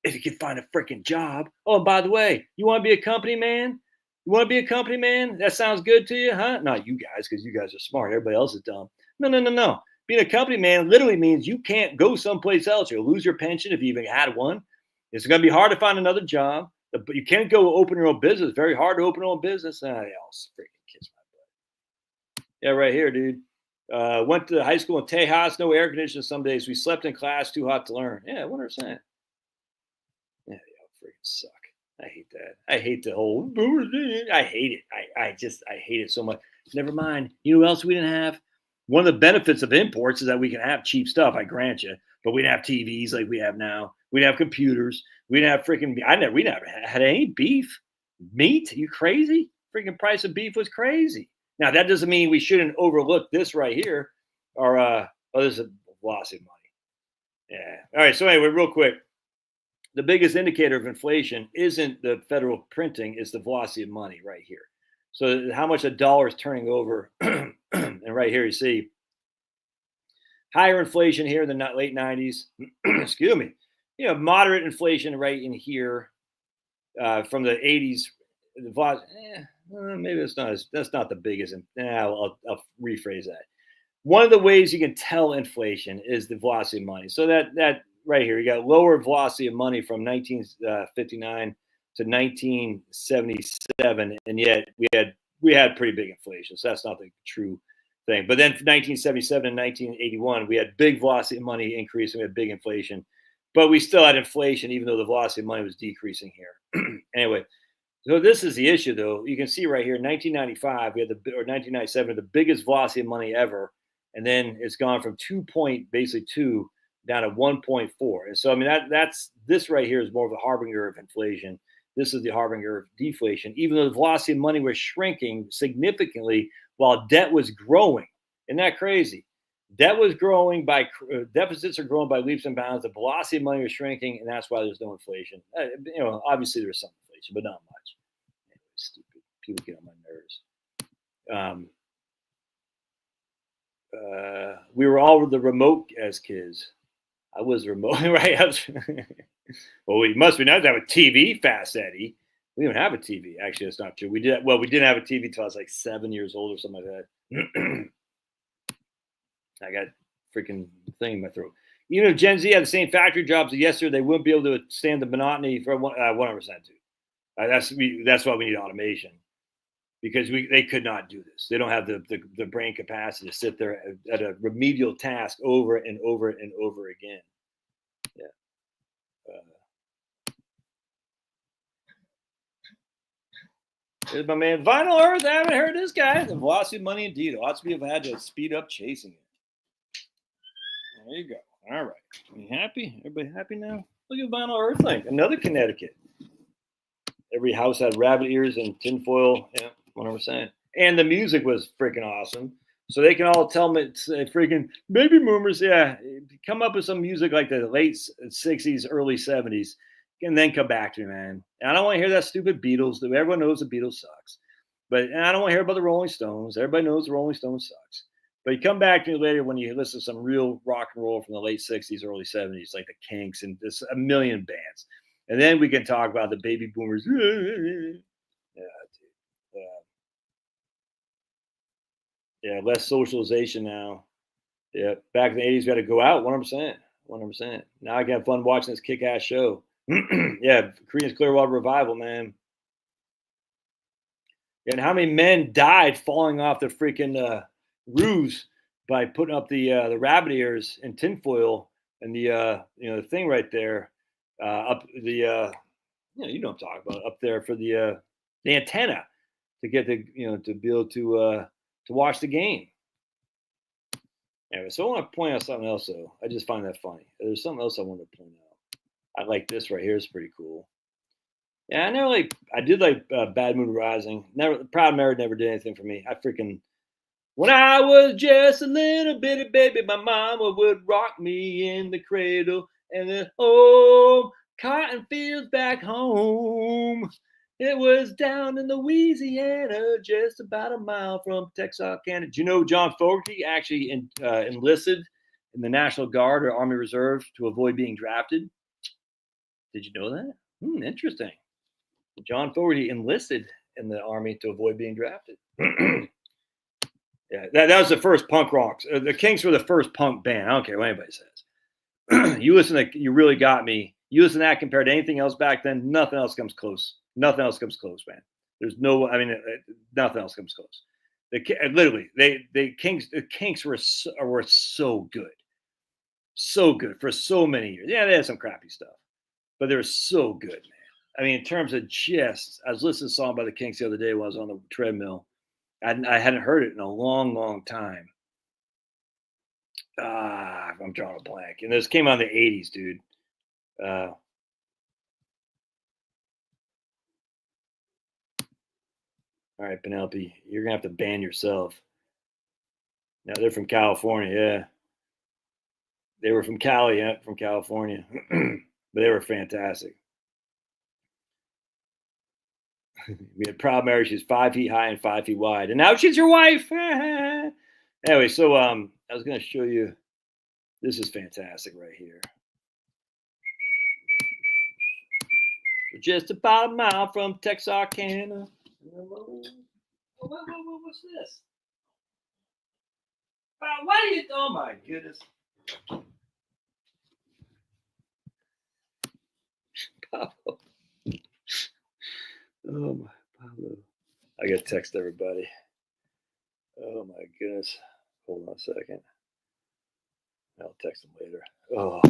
If you can find a freaking job. Oh, and by the way, you want to be a company man? You want to be a company man? That sounds good to you, huh? Not you guys, because you guys are smart. Everybody else is dumb. No. Being a company man literally means you can't go someplace else. You'll lose your pension if you even had one. It's going to be hard to find another job. But you can't go open your own business. Very hard to open your own business. They all freaking kiss my butt. Yeah, right here, dude. Went to high school in Tejas. No air conditioning some days. We slept in class. Too hot to learn. Yeah, 100%. Yeah, they all freaking suck. I hate that. I hate the whole boomers. I hate it. I hate it so much. Never mind. You know what else we didn't have? One of the benefits of imports is that we can have cheap stuff, I grant you, but we didn't have TVs like we have now. We didn't have computers. We didn't have we never had any beef. Meat? Are you crazy? Freaking price of beef was crazy. Now, that doesn't mean we shouldn't overlook this right here. Or, this is velocity money. Yeah. All right. So anyway, real quick. The biggest indicator of inflation isn't the federal printing, it's the velocity of money right here. So how much a dollar is turning over. And right here you see higher inflation here in the late 90s. Excuse me. Moderate inflation right in here from the 80s. The velocity, maybe that's not the biggest. I'll rephrase that. One of the ways you can tell inflation is the velocity of money. So that right here, you got lower velocity of money from 1959 to 1977, and yet we had pretty big inflation. So that's not the true thing. But then from 1977 and 1981, we had big velocity of money increase and we had big inflation. But we still had inflation, even though the velocity of money was decreasing here. Anyway, so this is the issue, though. You can see right here, 1995, or 1997, the biggest velocity of money ever. And then it's gone from 2 down to 1.4. And so, I mean, that's this right here is more of a harbinger of inflation. This is the harbinger of deflation, even though the velocity of money was shrinking significantly while debt was growing. Isn't that crazy? Debt was growing deficits are growing by leaps and bounds. The velocity of money was shrinking, and that's why there's no inflation. Obviously there's some inflation, but not much. Stupid people get on my nerves. We were all the remote as kids. I was remote, right? Well, we must be not have a TV, Fast Eddie. We didn't have a TV. Actually, that's not true. We didn't have a TV until I was like 7 years old or something like that. I got freaking thing in my throat. Even if Gen Z had the same factory jobs as yesterday, they wouldn't be able to stand the monotony for 100% too. That's why we need automation, because they could not do this. They don't have the brain capacity to sit there at a remedial task over and over and over again. Yeah. Here's my man Vinyl Earth. I haven't heard this guy. The velocity of money indeed. Lots of people have had to speed up chasing it. There you go. All right. You happy? Everybody happy now? Look at Vinyl Earth thing. Another Connecticut. Every house had rabbit ears and tinfoil. Yeah, 100%. And the music was freaking awesome. So they can all tell me it's freaking baby boomers. Yeah, come up with some music like the late 60s, early 70s, and then come back to me, man. And I don't want to hear that stupid Beatles. Everyone knows the Beatles sucks. And I don't want to hear about the Rolling Stones. Everybody knows the Rolling Stones sucks. But you come back to me later when you listen to some real rock and roll from the late 60s, early 70s, like the Kinks and just a million bands. And then we can talk about the baby boomers. Yeah, dude. Yeah, less socialization now. Yeah, back in the 80s, we had to go out 100%. 100%. Now I can have fun watching this kick ass show. Yeah, Korean's Clearwater Revival, man. And how many men died falling off the freaking roofs by putting up the rabbit ears and tinfoil and the thing right there up the you know what I'm talking about up there for the antenna to get to be able to watch the game. Anyway, so I want to point out something else though. I just find that funny. There's something else I want to point out. I like this right here. It's pretty cool. Yeah, I did like Bad Moon Rising. Never Proud Mary never did anything for me. When I was just a little bitty baby, my mama would rock me in the cradle and then home, cotton fields back home. It was down in Louisiana, just about a mile from Texarkana. Did you know John Fogerty actually enlisted in the National Guard or Army Reserve to avoid being drafted? Did you know that? Interesting. John Fogerty enlisted in the Army to avoid being drafted. Yeah, that was the first punk rock. The Kinks were the first punk band. I don't care what anybody says. You really got me. You listen to that compared to anything else back then, nothing else comes close. Nothing else comes close, man. There's nothing else comes close. The Kinks were so good for so many years. Yeah, they had some crappy stuff, but they were so good, man. I mean, in terms of I was listening to a song by the Kinks the other day while I was on the treadmill. I hadn't heard it in a long, long time. I'm drawing a blank. And this came out in the 80s, dude. All right, Penelope, you're going to have to ban yourself. Now, they're from California, yeah. They were from Cali, yeah, from California. But they were fantastic. We had Proud Mary. She's 5 feet high and 5 feet wide. And now she's your wife. Anyway, so I was going to show you. This is fantastic right here. We're just about a mile from Texarkana. What's this? Why do you? Oh my goodness. Pablo. Oh my Pablo. I gotta text everybody. Oh my goodness. Hold on a second. I'll text them later. Oh.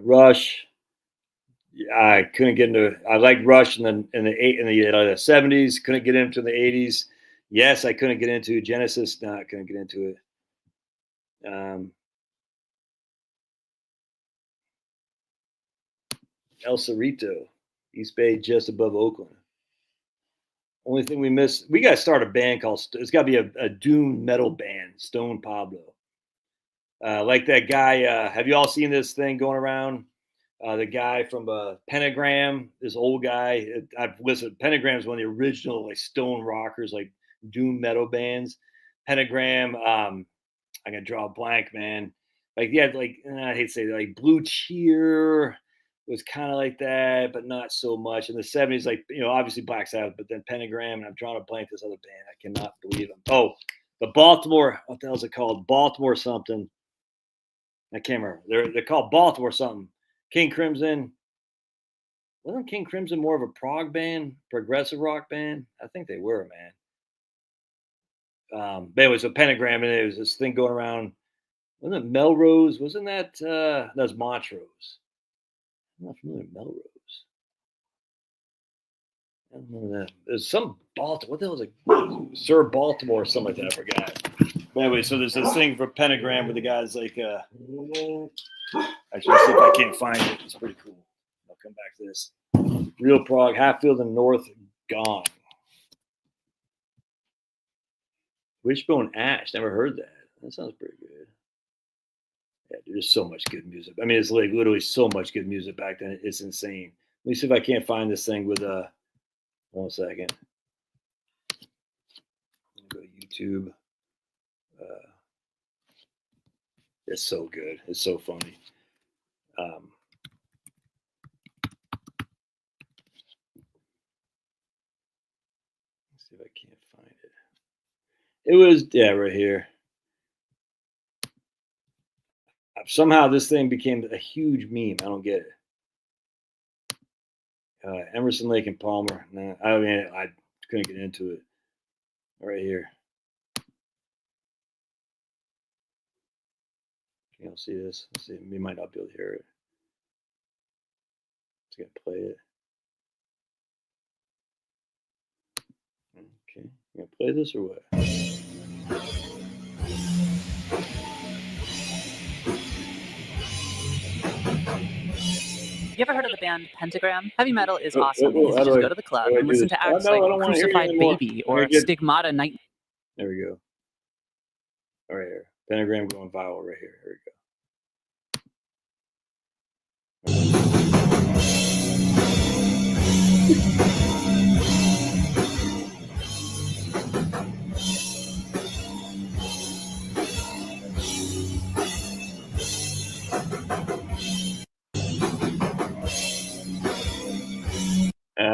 Rush. Yeah, I couldn't get into. I liked Rush in the 70s. Couldn't get into the 80s. Yes, I couldn't get into Genesis. No, I couldn't get into it. El Cerrito, East Bay, just above Oakland. Only thing we miss, we got to start a band called. It's got to be a doom metal band, Stone Pablo. Like that guy. Have you all seen this thing going around? The guy from Pentagram, this old guy. I've listened. Pentagram is one of the original like stone rockers, like doom metal bands. Pentagram. I'm gonna draw a blank, man. Like yeah, like I hate to say it, like Blue Cheer was kind of like that, but not so much. In the 70s, like obviously Black Sabbath, but then Pentagram, and I'm drawing a blank. This other band, I cannot believe them. Oh, the Baltimore. What the hell is it called? Baltimore something. I can't remember. They're called Baltimore something. King Crimson. Wasn't King Crimson more of a prog band, progressive rock band? I think they were, man. But anyway, so Pentagram, and there was this thing going around. Wasn't it Melrose? Wasn't that that was Montrose? I'm not familiar with Melrose. I don't remember that. There's some Baltimore. What the hell was it? Sir Baltimore or something like that. I forgot. But anyway, so there's this thing for Pentagram where the guy's like, actually, let's see if I can't find it. It's pretty cool. I'll come back to this. Real prog, Hatfield and North, gone. Wishbone Ash, never heard that. That sounds pretty good. Yeah, dude, there's so much good music. I mean, it's like literally so much good music back then. It's insane. Let me see if I can't find this thing with 1 second. Go to YouTube. It's so good. It's so funny. if I can't find it. It was, yeah, right here. Somehow this thing became a huge meme. I don't get it. Emerson, Lake and Palmer. Nah, I mean, I couldn't get into it. Right here. You don't see this. Let's see. We might not be able to hear it. Just gonna play it. Okay. You gonna play this or what? You ever heard of the band Pentagram? Heavy metal is awesome because you just go to the club and listen to acts like Crucified Baby or Stigmata Night. There we go. Right here. Pentagram going viral right here. Here we go.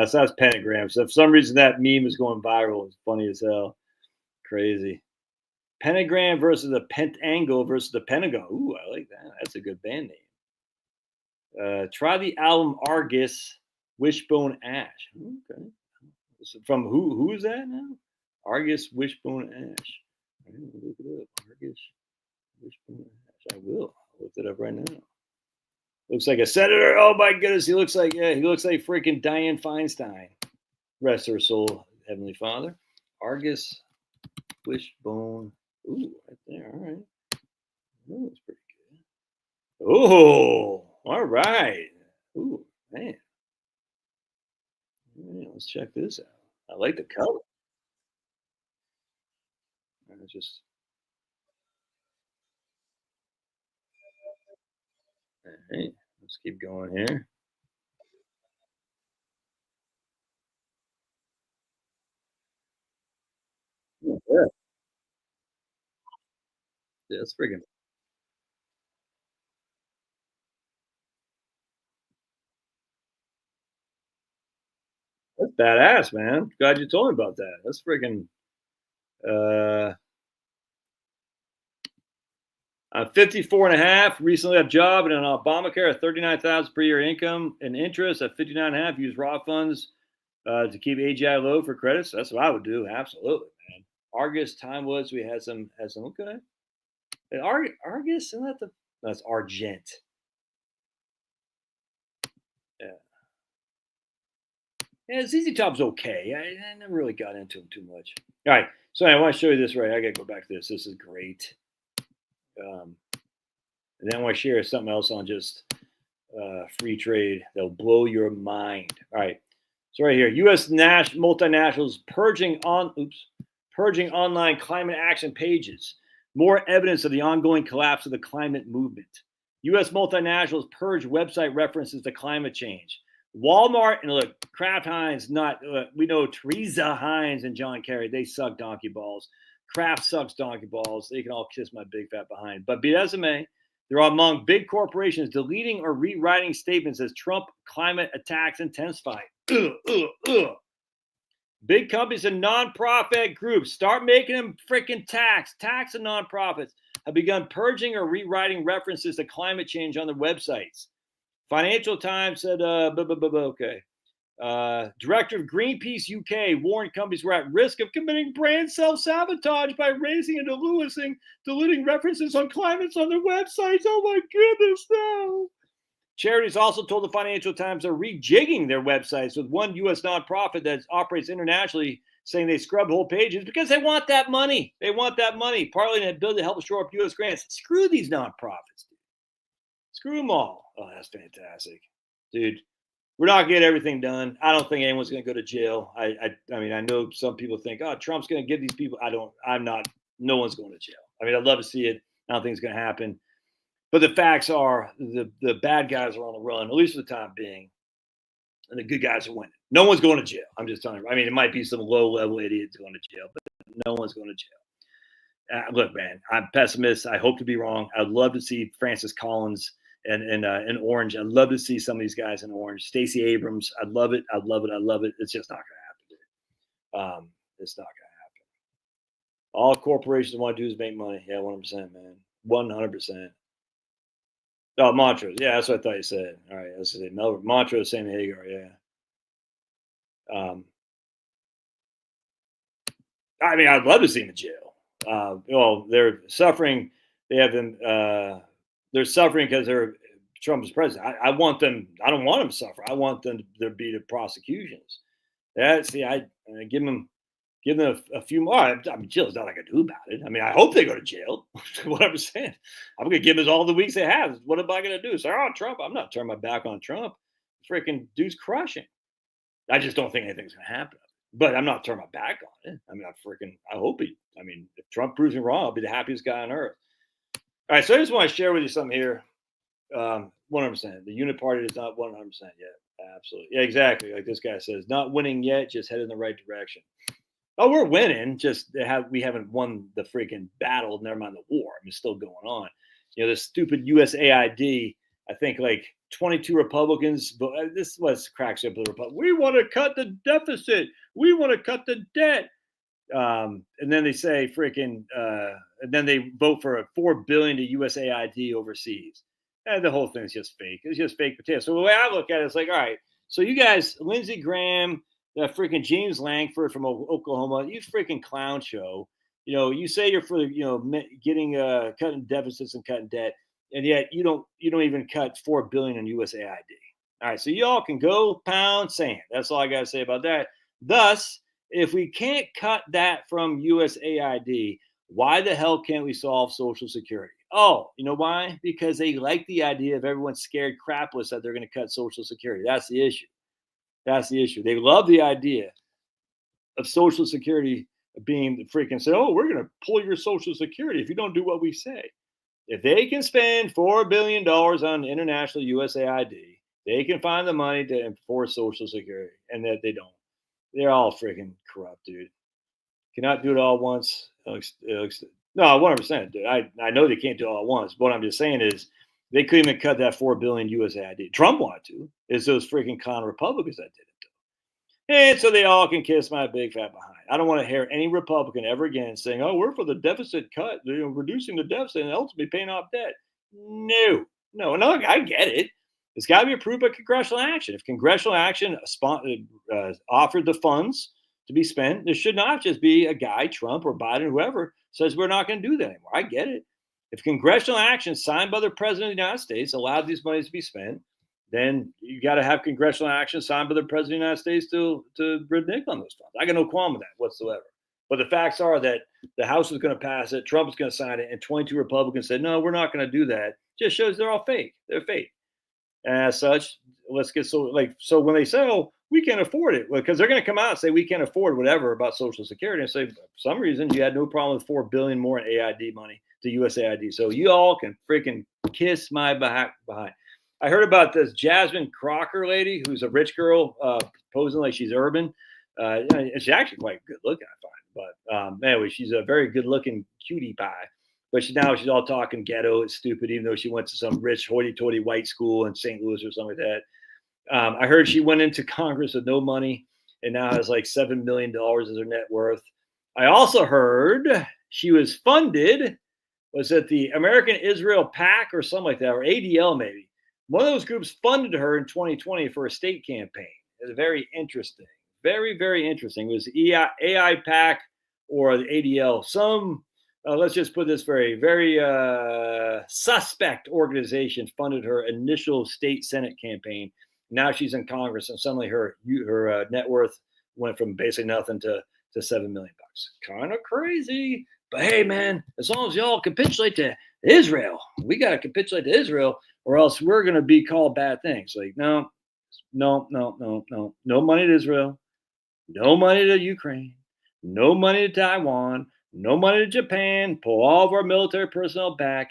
So that's Pentagram. So for some reason that meme is going viral. It's funny as hell. Crazy. Pentagram versus the Pentangle versus the Pentagon. Ooh, I like that. That's a good band name. Try the album Argus, Wishbone Ash. Okay. So from who is that now? Argus, Wishbone Ash. Look it up. Argus, Wishbone Ash. I will. I'll look it up right now. Looks like a senator. Oh my goodness, he looks like freaking Dianne Feinstein. Rest her soul, Heavenly Father. Argus, Wishbone. Ooh, right there. All right. That was pretty good. Oh, all right. Ooh, man. Yeah, let's check this out. I like the color. Just all right. Let's keep going here. Yeah, that's freaking. That's badass, man. Glad you told me about that. That's freaking. I'm 54 and a half, recently have a job and an Obamacare at 39,000 per year income and interest at 59 and a half, use raw funds to keep AGI low for credits. That's what I would do. Absolutely, man. Argus, Time Woods, we had some, okay. And Argus, isn't that that's Argent. Yeah. Yeah, ZZ Top's okay. I never really got into him too much. All right. So I want to show you this right. I got to go back to this. This is great. And then I want to share something else on just free trade that'll blow your mind. All right. So right here, U.S. multinationals purging online climate action pages. More evidence of the ongoing collapse of the climate movement. U.S. multinationals purge website references to climate change. Walmart and look, Kraft Heinz, we know Teresa Heinz and John Kerry, they suck donkey balls. Kraft sucks donkey balls. They can all kiss my big fat behind. But be that as it may, they're among big corporations deleting or rewriting statements as Trump climate attacks intensify. Big companies and nonprofit groups start making them freaking tax and nonprofits have begun purging or rewriting references to climate change on their websites. Financial Times said, okay. Director of Greenpeace UK warned companies were at risk of committing brand self-sabotage by raising and diluting references on climates on their websites. Oh my goodness, no. Charities also told the Financial Times they're rejigging their websites, with one U.S. nonprofit that operates internationally saying they scrub whole pages because they want that money. They want that money, partly in a bill to help shore up U.S. grants. Screw these nonprofits, dude. Screw them all. Oh, that's fantastic, dude. We're not getting everything done. I don't think anyone's going to go to jail. I mean, I know some people think, oh, Trump's going to give these people. I'm not. No one's going to jail. I mean, I'd love to see it. I don't think it's going to happen. But the facts are the bad guys are on the run, at least for the time being, and the good guys are winning. No one's going to jail. I'm just telling you. I mean, it might be some low-level idiots going to jail, but no one's going to jail. Look, man, I'm pessimist. I hope to be wrong. I'd love to see Francis Collins and Orange. I'd love to see some of these guys in Orange. Stacey Abrams. I'd love it. I'd love it. I'd love it. It's just not going to happen. It's not going to happen. All corporations want to do is make money. Yeah, 100%, man. 100%. Oh, Montrose. Yeah, that's what I thought you said. All right, let's say Montrose, Sammy Hagar. Yeah. I mean, I'd love to see him in jail. Well, they're suffering. They have them. They're suffering because Trump is president. I want them. I don't want them to suffer. I want them to be the prosecutions. I give them a few more. I mean, jail is not like I do about it. I mean, I hope they go to jail. What I'm saying, I'm gonna give them all the weeks they have. What am I gonna do? Say, oh, Trump. I'm not turning my back on Trump. Freaking dude's crushing. I just don't think anything's gonna happen. But I'm not turning my back on it. I mean, I hope if Trump proves me wrong, I'll be the happiest guy on earth. All right, so I just want to share with you something here. 100%. The unit party is not 100% yet. Absolutely. Yeah, exactly. Like this guy says, not winning yet, just headed in the right direction. Oh, we're winning. Just we haven't won the freaking battle. Never mind the war. I mean, it's still going on. This stupid USAID. I think like 22 Republicans. But this was cracks up the Republicans. We want to cut the deficit. We want to cut the debt. And then they say freaking. And then they vote for a $4 billion to USAID overseas. And the whole thing's just fake. It's just fake potato. So the way I look at it, it's like, all right. So you guys, Lindsey Graham, that freaking James Langford from Oklahoma, you freaking clown show. You say you're for getting cutting deficits and cutting debt, and yet you don't even cut $4 billion in USAID. All right, so y'all can go pound sand. That's all I got to say about that. Thus, if we can't cut that from USAID, why the hell can't we solve Social Security? Oh, you know why? Because they like the idea of everyone scared crapless that they're going to cut Social Security. That's the issue. That's the issue. They love the idea of Social Security being freaking say, oh, we're going to pull your Social Security if you don't do what we say. If they can spend $4 billion on international USAID, they can find the money to enforce Social Security, and that they don't. They're all freaking corrupt, dude. Cannot do it all at once. No, 100%. Dude. I know they can't do it all at once. But what I'm just saying is they couldn't even cut that $4 billion USAID. Trump wanted to. It's those freaking con Republicans that did it. And so they all can kiss my big fat behind. I don't want to hear any Republican ever again saying, oh, we're for the deficit cut, reducing the deficit and ultimately paying off debt. No, I get it. It's got to be approved by congressional action. If congressional action offered the funds to be spent, there should not just be a guy, Trump or Biden, whoever, says we're not going to do that anymore. I get it. If congressional action signed by the president of the United States allowed these monies to be spent, then you got to have congressional action signed by the president of the United States to renege on those funds. I got no qualm with that whatsoever. But the facts are that the House is going to pass it, Trump is going to sign it, and 22 Republicans said, no, we're not going to do that. Just shows they're all fake. They're fake. And as such, so when they say, oh, we can't afford it, because they're going to come out and say we can't afford whatever about Social Security, and say for some reason you had no problem with $4 billion more in AID money to USAID. So you all can freaking kiss my behind. I heard about this Jasmine Crocker lady who's a rich girl posing like she's urban. And she's actually quite good looking, I find. But anyway, she's a very good looking cutie pie. But she's all talking ghetto and stupid, even though she went to some rich hoity-toity white school in St. Louis or something like that. I heard she went into Congress with no money and now has like $7 million as her net worth. I also heard she was funded, was it the American Israel PAC or something like that, or ADL maybe. One of those groups funded her in 2020 for a state campaign. It's very interesting. Very, very interesting. It was AI PAC or the ADL. Let's just put this very, very suspect organization funded her initial state Senate campaign. Now she's in Congress, and suddenly her net worth went from basically nothing to $7 million. Kind of crazy. But hey, man, as long as y'all capitulate to Israel, we got to capitulate to Israel, or else we're going to be called bad things. Like, no money to Israel, no money to Ukraine, no money to Taiwan, no money to Japan. Pull all of our military personnel back.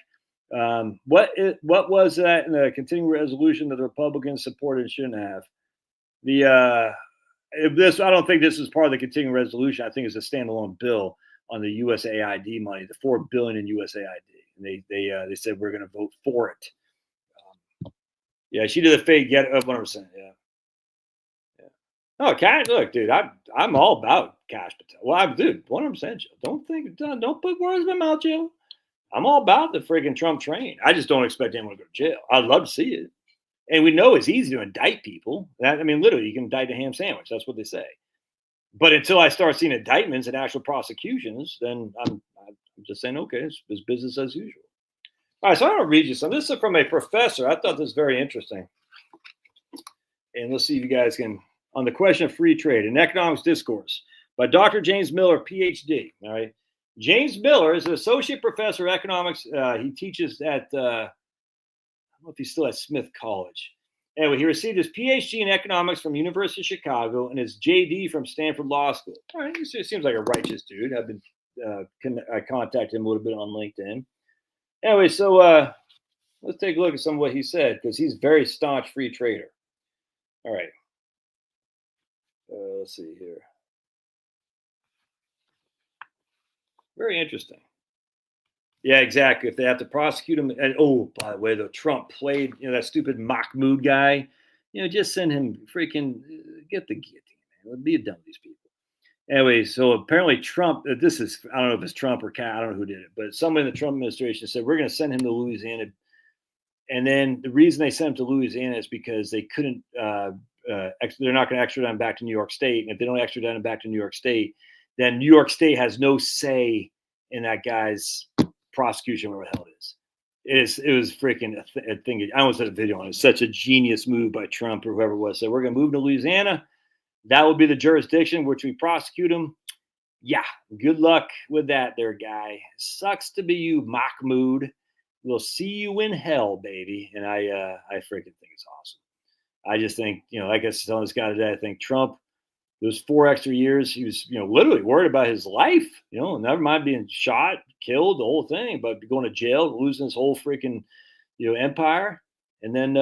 What was that in the continuing resolution that the Republicans supported and shouldn't have? I don't think this is part of the continuing resolution. I think it's a standalone bill on the USAID money, the $4 billion in USAID, and they said we're going to vote for it. Yeah, she did a fake get 100%. Yeah. Oh, cash. Look, dude, I'm all about cash. Well, dude, 100%. Don't put words in my mouth, Jill. I'm all about the friggin' Trump train. I just don't expect anyone to go to jail. I'd love to see it. And we know it's easy to indict people. Literally, you can indict a ham sandwich. That's what they say. But until I start seeing indictments and actual prosecutions, then I'm just saying, okay, it's business as usual. All right, so I'm going to read you some. This is from a professor. I thought this was very interesting. And let's see if you guys can, on the question of free trade and economics discourse by Dr. James Miller, PhD. All right. James Miller is an associate professor of economics. He teaches at, I don't know if he's still at Smith College. Anyway, he received his PhD in economics from University of Chicago and his JD from Stanford Law School. All right, he seems like a righteous dude. I contacted him a little bit on LinkedIn. Anyway, so let's take a look at some of what he said because he's a very staunch free trader. All right. Let's see here. Very interesting. Yeah, exactly. If they have to prosecute him, and by the way, though, Trump played, that stupid Mahmoud guy. Just send him freaking get the guillotine, man. Be done with these people. Anyway, so apparently Trump. This is I don't know if it's Trump or Cat. I don't know who did it, but somebody in the Trump administration said we're going to send him to Louisiana. And then the reason they sent him to Louisiana is because they couldn't. They're not going to extradite him back to New York State, and if they don't extradite him back to New York State, then New York State has no say in that guy's prosecution, whatever the hell it is. It was freaking a thing. I almost had a video on it. It's such a genius move by Trump or whoever it was. So we're going to move to Louisiana. That will be the jurisdiction which we prosecute him. Yeah, good luck with that there, guy. Sucks to be you, Mahmoud. We'll see you in hell, baby. And I freaking think it's awesome. I just think, like I was telling this guy today, I think Trump, those 4 extra years, he was, literally worried about his life, never mind being shot, killed, the whole thing, but going to jail, losing his whole freaking, empire. And then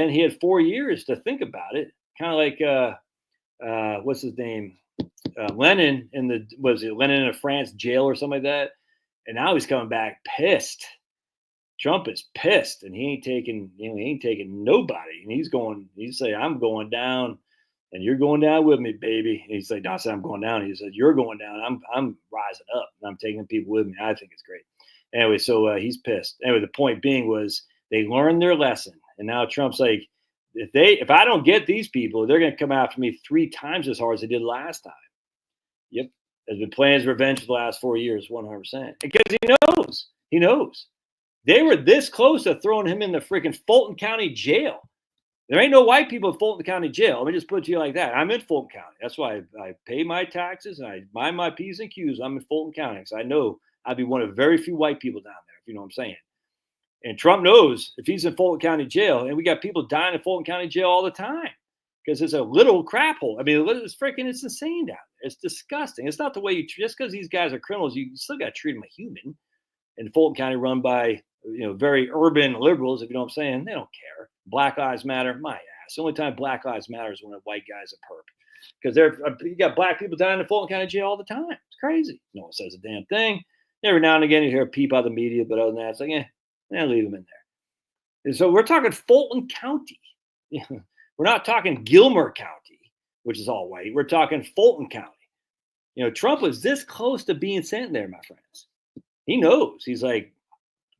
he had 4 years to think about it. Kind of like, what's his name? Lenin Lenin in a France jail or something like that. And now he's coming back pissed. Trump is pissed, and he ain't taking nobody. And he's saying, I'm going down, and you're going down with me, baby. And he's like, don't say I'm going down. He said, you're going down. I'm rising up, and I'm taking people with me. I think it's great. Anyway, so he's pissed. Anyway, the point being was they learned their lesson, and now Trump's like, if I don't get these people, they're going to come after me 3 times as hard as they did last time. Yep, has been playing his revenge for the last 4 years, 100%. Because he knows. They were this close to throwing him in the freaking Fulton County jail. There ain't no white people in Fulton County jail. Let me just put it to you like that. I'm in Fulton County. That's why I pay my taxes and I mind my P's and Q's. I'm in Fulton County because I know I'd be one of very few white people down there, if you know what I'm saying. And Trump knows if he's in Fulton County jail, and we got people dying in Fulton County jail all the time because it's a little crap hole. It's insane down there. It's disgusting. It's not the way just because these guys are criminals, you still got to treat them a human. And Fulton County run by very urban liberals, if you know what I'm saying. They don't care. Black Lives Matter, my ass. The only time Black Lives Matter is when a white guy's a perp. Because you got black people dying in Fulton County jail all the time. It's crazy. No one says a damn thing. Every now and again you hear a peep out of the media, but other than that, it's like, leave them in there. And so we're talking Fulton County. We're not talking Gilmer County, which is all white. We're talking Fulton County. Trump was this close to being sent there, my friends. He knows. He's like,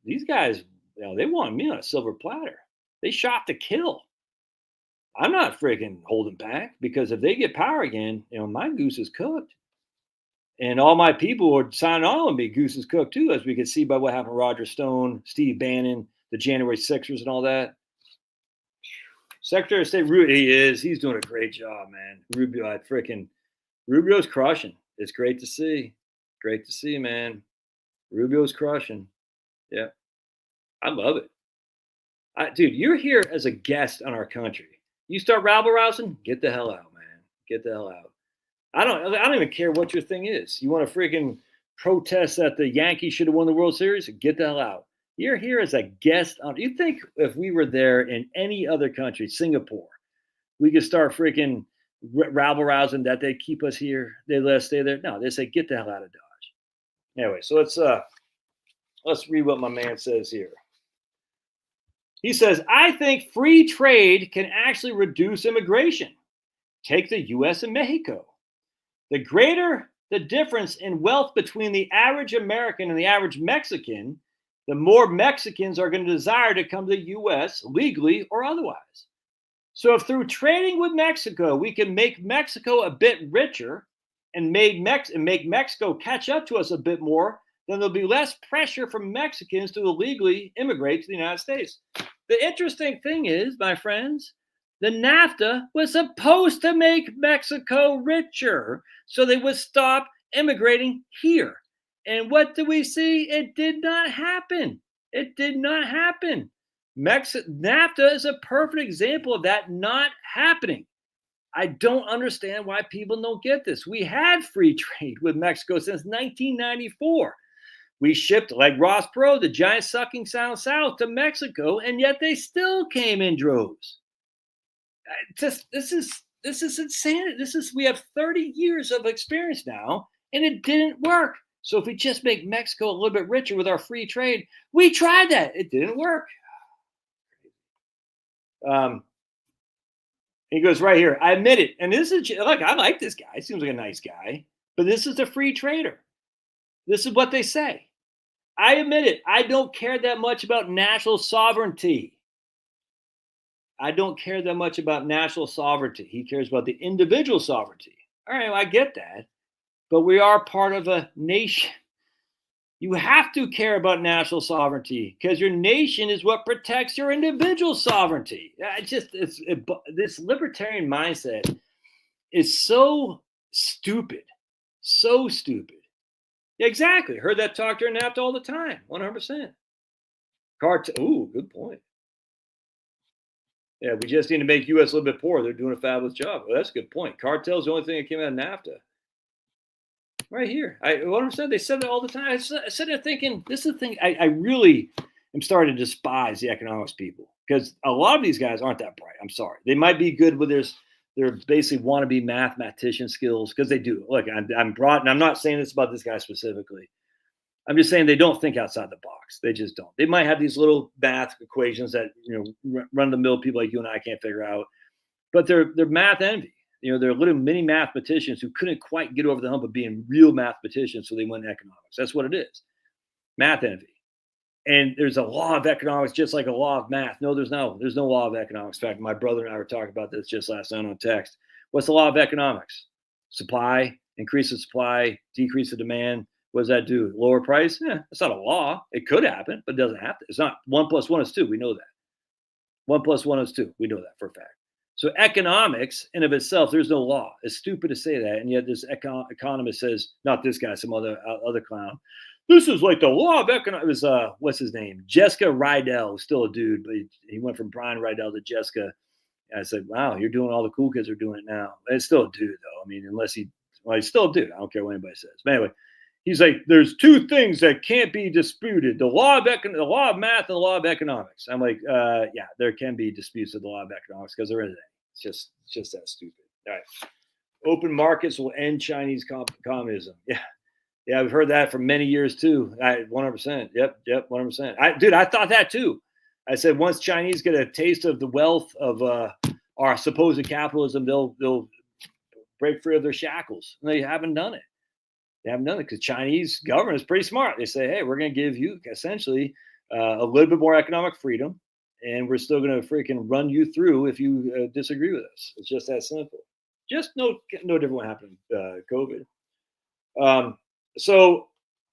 these guys, they want me on a silver platter. They shot to kill. I'm not freaking holding back because if they get power again, my goose is cooked. And all my people are signing on with me. Goose is cooked too, as we can see by what happened to Roger Stone, Steve Bannon, the January 6ers and all that. Secretary of State Rubio, he's doing a great job, man. Rubio's crushing. It's great to see. Great to see, man. Rubio's crushing. Yeah. I love it. Dude, you're here as a guest on our country. You start rabble-rousing, get the hell out, man. Get the hell out. I don't even care what your thing is. You want to freaking protest that the Yankees should have won the World Series? Get the hell out. You're here as a guest on. You think if we were there in any other country, Singapore, we could start freaking rabble-rousing that they keep us here? They let us stay there? No, they say get the hell out of Dodge. Anyway, so let's read what my man says here. He says, I think free trade can actually reduce immigration. Take the US and Mexico. The greater the difference in wealth between the average American and the average Mexican, the more Mexicans are going to desire to come to the US legally or otherwise. So if through trading with Mexico, we can make Mexico a bit richer and make Mexico catch up to us a bit more, then there'll be less pressure from Mexicans to illegally immigrate to the United States. The interesting thing is, my friends, the NAFTA was supposed to make Mexico richer so they would stop immigrating here. And what do we see? It did not happen. It did not happen. NAFTA is a perfect example of that not happening. I don't understand why people don't get this. We had free trade with Mexico since 1994. We shipped, like Ross Perot, the giant sucking sound south to Mexico, and yet they still came in droves. This is insanity. We have 30 years of experience now, and it didn't work. So if we just make Mexico a little bit richer with our free trade, we tried that. It didn't work. He goes right here. I admit it. And this is, look, I like this guy. He seems like a nice guy. But this is a free trader. This is what they say. I admit it. I don't care that much about national sovereignty. I don't care that much about national sovereignty. He cares about the individual sovereignty. All right, well, I get that. But we are part of a nation. You have to care about national sovereignty because your nation is what protects your individual sovereignty. This libertarian mindset is so stupid. So stupid. Yeah, exactly. Heard that talk during NAFTA all the time. 100%. Ooh, good point. Yeah, we just need to make U.S. a little bit poorer. They're doing a fabulous job. Well, that's a good point. Cartel's the only thing that came out of NAFTA. Right here. 100%. They said that all the time. I said there thinking, this is the thing. I really am starting to despise the economics people because a lot of these guys aren't that bright. I'm sorry. They might be good with their basically wannabe mathematician skills because they do. Look, I'm broad, and I'm not saying this about this guy specifically. I'm just saying they don't think outside the box. They just don't. They might have these little math equations that run-of-the-mill people like you and I can't figure out, but they're math envy. They're little mini mathematicians who couldn't quite get over the hump of being real mathematicians, so they went economics. That's what it is. Math envy. And there's a law of economics just like a law of math. No, there's no law of economics. In fact, my brother and I were talking about this just last night on text. What's the law of economics? Supply, increase the supply, decrease the demand. What does that do? Lower price? It's not a law. It could happen, but it doesn't have to. It's not 1 + 1 is 2. We know that. 1 + 1 is 2. We know that for a fact. So economics in of itself, there's no law. It's stupid to say that. And yet this economist says, not this guy, some other clown. This is like the law of economics. What's his name? Jessica Rydell, still a dude, but he went from Brian Rydell to Jessica. And I said, wow, you're doing all the cool kids are doing it now. But it's still a dude, though. I mean, he's still a dude. I don't care what anybody says. But anyway, he's like, there's two things that can't be disputed: the law of math and the law of economics. I'm like, yeah, there can be disputes with the law of economics because there isn't. It's just that stupid. All right. Open markets will end Chinese communism. Yeah, we've heard that for many years too. 100%. Yep, 100%. I thought that too. I said once Chinese get a taste of the wealth of our supposed capitalism, they'll break free of their shackles. And they haven't done it. They haven't done it because Chinese government is pretty smart. They say, hey, we're going to give you essentially a little bit more economic freedom, and we're still going to freaking run you through if you disagree with us. It's just that simple. Just no different what happened COVID. So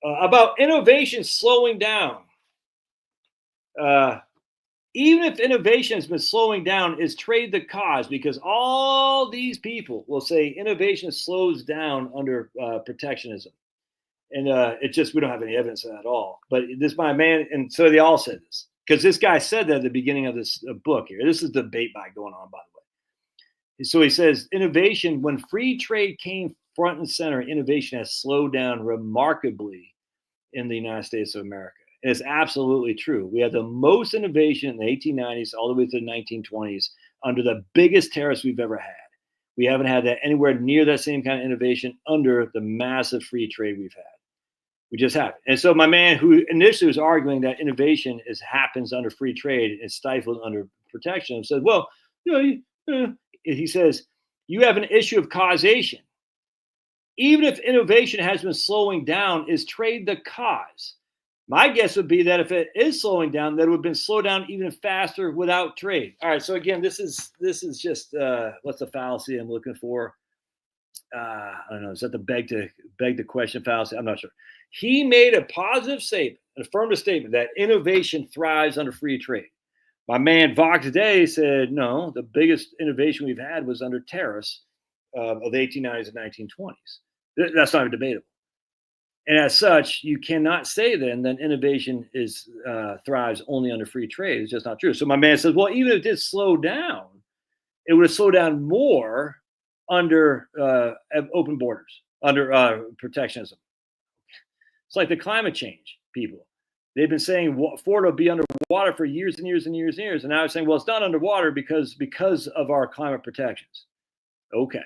about innovation slowing down. Even if innovation has been slowing down, is trade the cause? Because all these people will say innovation slows down under protectionism. And we don't have any evidence of that at all. But this my man, and so they all said this. Because this guy said that at the beginning of this book here. This is the debate going on, by the way. So he says, innovation, when free trade came front and center, innovation has slowed down remarkably in the United States of America. And it's absolutely true. We had the most innovation in the 1890s all the way to the 1920s under the biggest tariffs we've ever had. We haven't had that anywhere near that same kind of innovation under the massive free trade we've had. We just have it. And so my man who initially was arguing that innovation happens under free trade and stifled under protection said, well, he says, you have an issue of causation. Even if innovation has been slowing down, is trade the cause? My guess would be that if it is slowing down, that it would have been slowed down even faster without trade. All right. So again, this is just what's the fallacy I'm looking for? I don't know. Is that the beg the question fallacy? I'm not sure. He made a positive statement, an affirmative statement that innovation thrives under free trade. My man Vox Day said, no, the biggest innovation we've had was under tariffs of the 1890s and 1920s. That's not debatable. And as such, you cannot say then that innovation thrives only under free trade. It's just not true. So my man says, well, even if it did slow down, it would have slowed down more under open borders, under protectionism. It's like the climate change people. They've been saying Florida will be underwater for years and years and years and years. And now they're saying, well, it's not underwater because of our climate protections. Okay.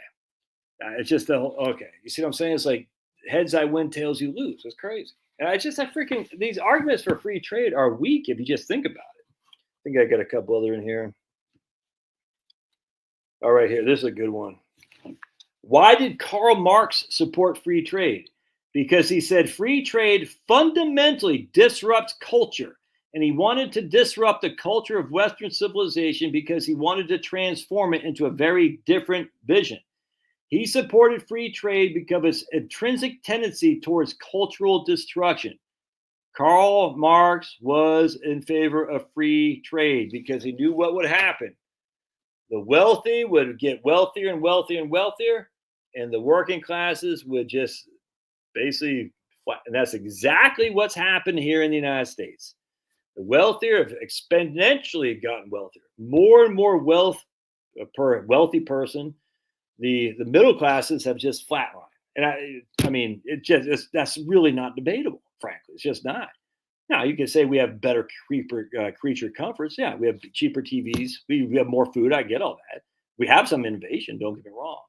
It's just okay. You see what I'm saying? It's like heads I win, tails you lose. It's crazy. And these arguments for free trade are weak if you just think about it. I think I got a couple other in here. All right, here. This is a good one. Why did Karl Marx support free trade? Because he said free trade fundamentally disrupts culture. And he wanted to disrupt the culture of Western civilization because he wanted to transform it into a very different vision. He supported free trade because of its intrinsic tendency towards cultural destruction. Karl Marx was in favor of free trade because he knew what would happen. The wealthy would get wealthier and wealthier and wealthier, and the working classes would just basically, and that's exactly what's happened here in the United States. The wealthier have exponentially gotten wealthier. More and more wealth per wealthy person. The middle classes have just flatlined. And I mean, that's really not debatable, frankly. It's just not. Now, you can say we have better creature comforts. Yeah, we have cheaper TVs. We have more food. I get all that. We have some innovation, don't get me wrong.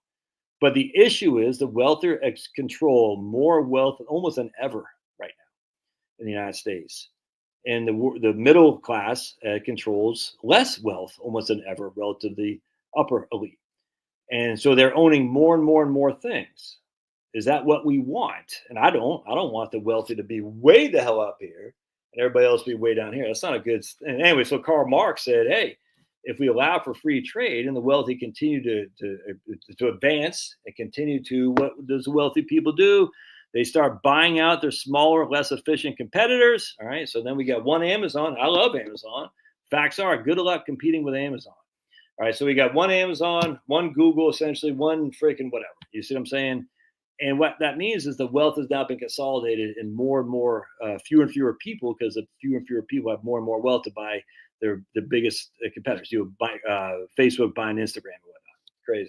But the issue is the wealthier control more wealth almost than ever right now in the United States. And the middle class controls less wealth almost than ever relative to the upper elite. And so they're owning more and more and more things. Is that what we want? And I don't want the wealthy to be way the hell up here and everybody else be way down here. That's not a good. And anyway, so Karl Marx said, hey, if we allow for free trade and the wealthy continue to advance and continue to, what does the wealthy people do? They start buying out their smaller, less efficient competitors. All right. So then we got one Amazon. I love Amazon. Facts are, good luck competing with Amazon. All right. So we got one Amazon, one Google, essentially one freaking whatever. You see what I'm saying? And what that means is the wealth has now been consolidated in more and more, fewer and fewer people, because the fewer and fewer people have more and more wealth to buy the biggest competitors. You buy Facebook buying Instagram and whatnot. Crazy.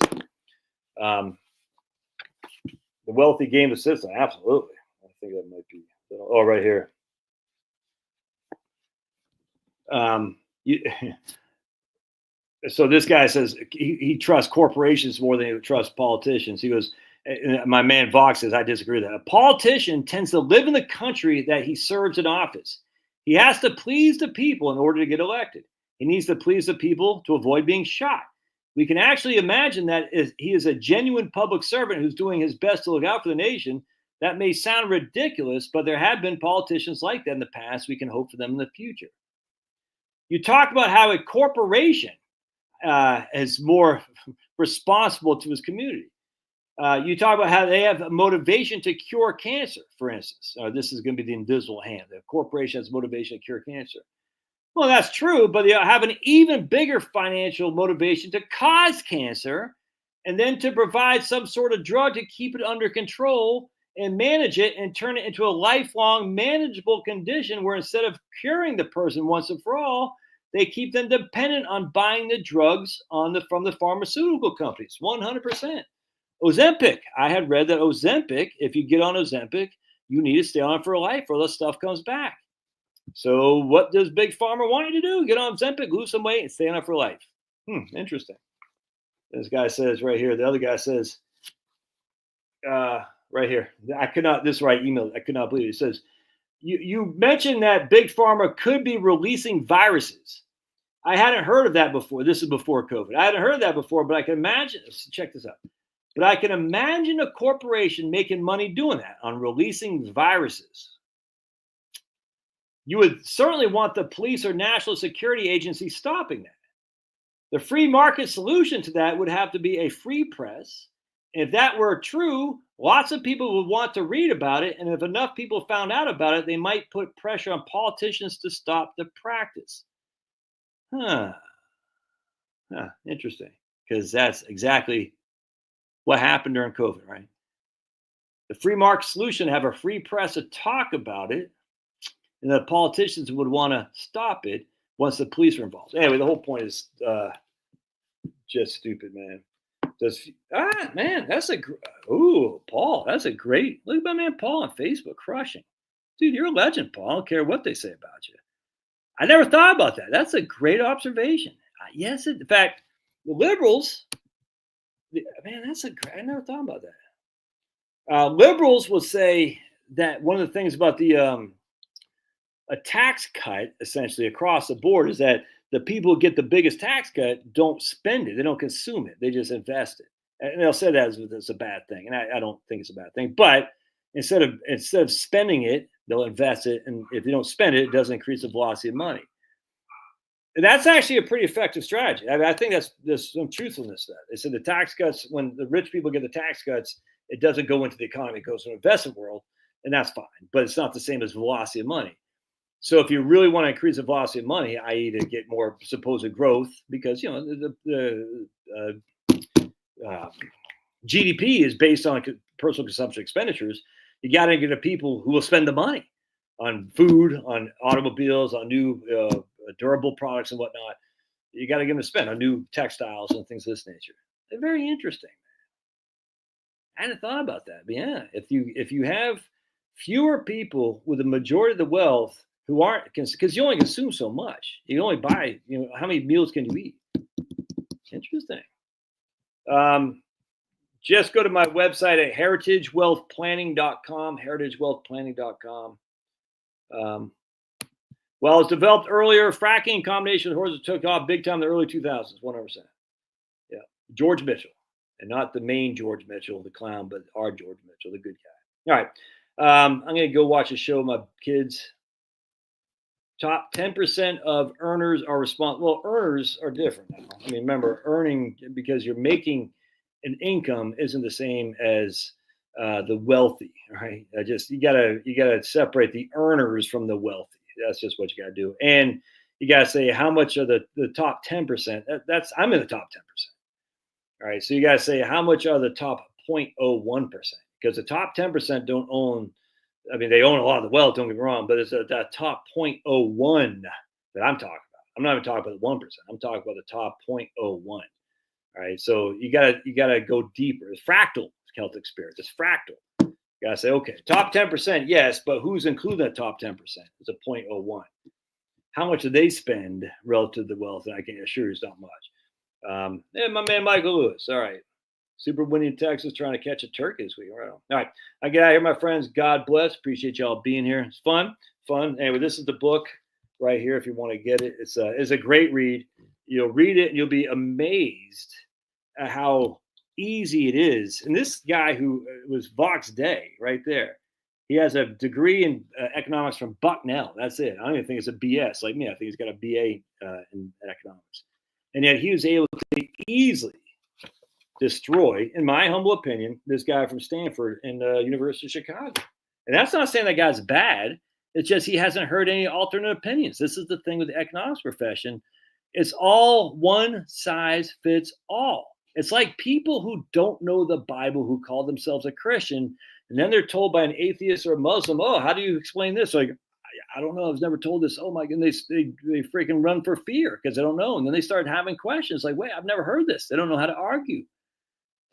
The wealthy game the system. Absolutely. I think that might be. Oh, right here. So this guy says he trusts corporations more than he trusts politicians. He goes, my man Vox says, I disagree with that. A politician tends to live in the country that he serves in office. He has to please the people in order to get elected. He needs to please the people to avoid being shot. We can actually imagine that if he is a genuine public servant who's doing his best to look out for the nation. That may sound ridiculous, but there have been politicians like that in the past. We can hope for them in the future. You talk about how a corporation is more responsible to his community. You talk about how they have a motivation to cure cancer, for instance. This is going to be the invisible hand. The corporation has motivation to cure cancer. Well, that's true, but they have an even bigger financial motivation to cause cancer and then to provide some sort of drug to keep it under control and manage it and turn it into a lifelong manageable condition where instead of curing the person once and for all, they keep them dependent on buying the drugs from the pharmaceutical companies, 100%. Ozempic. I had read that Ozempic, if you get on Ozempic, you need to stay on it for life or the stuff comes back. So what does Big Pharma want you to do? Get on Ozempic, lose some weight, and stay on it for life. Interesting. This guy says right here, the other guy says, right here. I could not. This is where I emailed. I could not believe it. It says you mentioned that big pharma could be releasing viruses. I hadn't heard of that before. This is before COVID. I hadn't heard of that before, but I can imagine. Check this out. But I can imagine a corporation making money doing that, on releasing viruses. You would certainly want the police or national security agency stopping that. The free market solution to that would have to be a free press. And if that were true, lots of people would want to read about it. And if enough people found out about it, they might put pressure on politicians to stop the practice. Interesting. Because that's exactly what happened during COVID, right? The free market solution, have a free press to talk about it, and the politicians would want to stop it once the police are involved. Anyway, the whole point is just stupid, man. Man, that's Paul, that's a great, look at my man Paul on Facebook, crushing. Dude, you're a legend, Paul. I don't care what they say about you. I never thought about that. That's a great observation. Yes, in fact, the liberals, man, I never thought about that. Liberals will say that one of the things about the a tax cut, essentially across the board, is that the people who get the biggest tax cut don't spend it. They don't consume it. They just invest it. And they'll say that as a bad thing. And I don't think it's a bad thing. But instead of spending it, they'll invest it. And if they don't spend it, it doesn't increase the velocity of money. And that's actually a pretty effective strategy. I think there's some truthfulness to that. They said the tax cuts, when the rich people get the tax cuts, it doesn't go into the economy. It goes to the investment world. And that's fine. But it's not the same as velocity of money. So if you really want to increase the velocity of money, i.e. to get more supposed growth, because, the GDP is based on personal consumption expenditures, you got to get the people who will spend the money on food, on automobiles, on new durable products and whatnot. You got to get them to spend on new textiles and things of this nature. They're very interesting. I hadn't thought about that. But yeah, if you have fewer people with the majority of the wealth who aren't, because you only consume so much. You only buy, how many meals can you eat? Interesting. Just go to my website at heritagewealthplanning.com, heritagewealthplanning.com. Well, it was developed earlier. Fracking in combination with horses took off big time in the early 2000s, 100%. Yeah. George Mitchell, and not the main George Mitchell, the clown, but our George Mitchell, the good guy. All right. I'm going to go watch a show with my kids. Top 10% of earners are responsible. Well, earners are different now. I mean, remember, earning, because you're making an income, isn't the same as the wealthy, right? You gotta separate the earners from the wealthy. That's just what you gotta do. And you gotta say how much of the top 10%. I'm in the top 10%. All right. So you gotta say how much are the top 0.01%, because the top 10% don't own. I mean, they own a lot of the wealth, don't get me wrong, but it's that top 0.01 that I'm talking about. I'm not even talking about the 1%. I'm talking about the top 0.01. All right. So you gotta go deeper. It's fractal Celtic spirit. It's fractal. You gotta say, okay, top 10%, yes, but who's including that top 10%? It's a 0.01. How much do they spend relative to the wealth? And I can assure you it's not much. And my man Michael Lewis. All right. Super windy in Texas, trying to catch a turkey this week. All right. I get out of here, my friends. God bless. Appreciate y'all being here. It's fun. Anyway, this is the book right here if you want to get it. It's a great read. You'll read it and you'll be amazed at how easy it is. And this guy who was Vox Day right there, he has a degree in economics from Bucknell. That's it. I don't even think it's a BS like me. I think he's got a BA in economics. And yet he was able to easily destroy, in my humble opinion, this guy from Stanford and University of Chicago. And that's not saying that guy's bad. It's just he hasn't heard any alternate opinions. This is the thing with the economics profession. It's all one size fits all. It's like people who don't know the Bible who call themselves a Christian, and then they're told by an atheist or a Muslim, oh, how do you explain this? Like, I don't know. I was never told this. Oh, my goodness. They freaking run for fear because they don't know. And then they start having questions like, wait, I've never heard this. They don't know how to argue.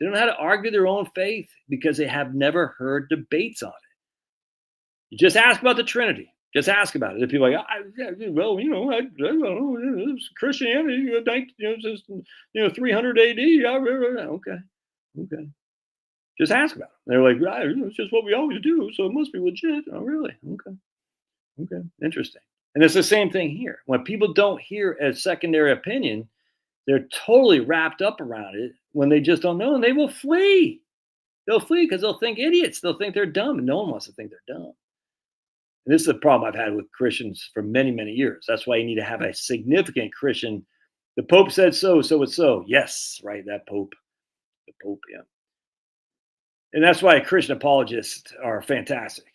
They don't know how to argue their own faith because they have never heard debates on it. You just ask about the Trinity. Just ask about it. If people are like, I don't know, Christianity, 300 AD. Okay. Just ask about it. They're like, right, it's just what we always do, so it must be legit. Oh, really? Okay, interesting. And it's the same thing here. When people don't hear a secondary opinion, they're totally wrapped up around it when they just don't know, and they will flee. They'll flee because they'll think idiots. They'll think they're dumb, and no one wants to think they're dumb. And this is a problem I've had with Christians for many, many years. That's why you need to have a significant Christian. The Pope said so, so it's so. Yes, right, that Pope. The Pope, yeah. And that's why Christian apologists are fantastic,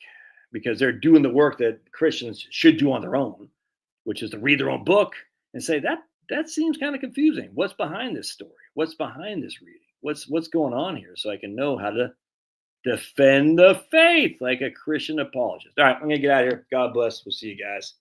because they're doing the work that Christians should do on their own, which is to read their own book and say, that seems kind of confusing. What's behind this story? What's behind this reading? What's going on here? So I can know how to defend the faith like a Christian apologist. All right, I'm going to get out of here. God bless. We'll see you guys.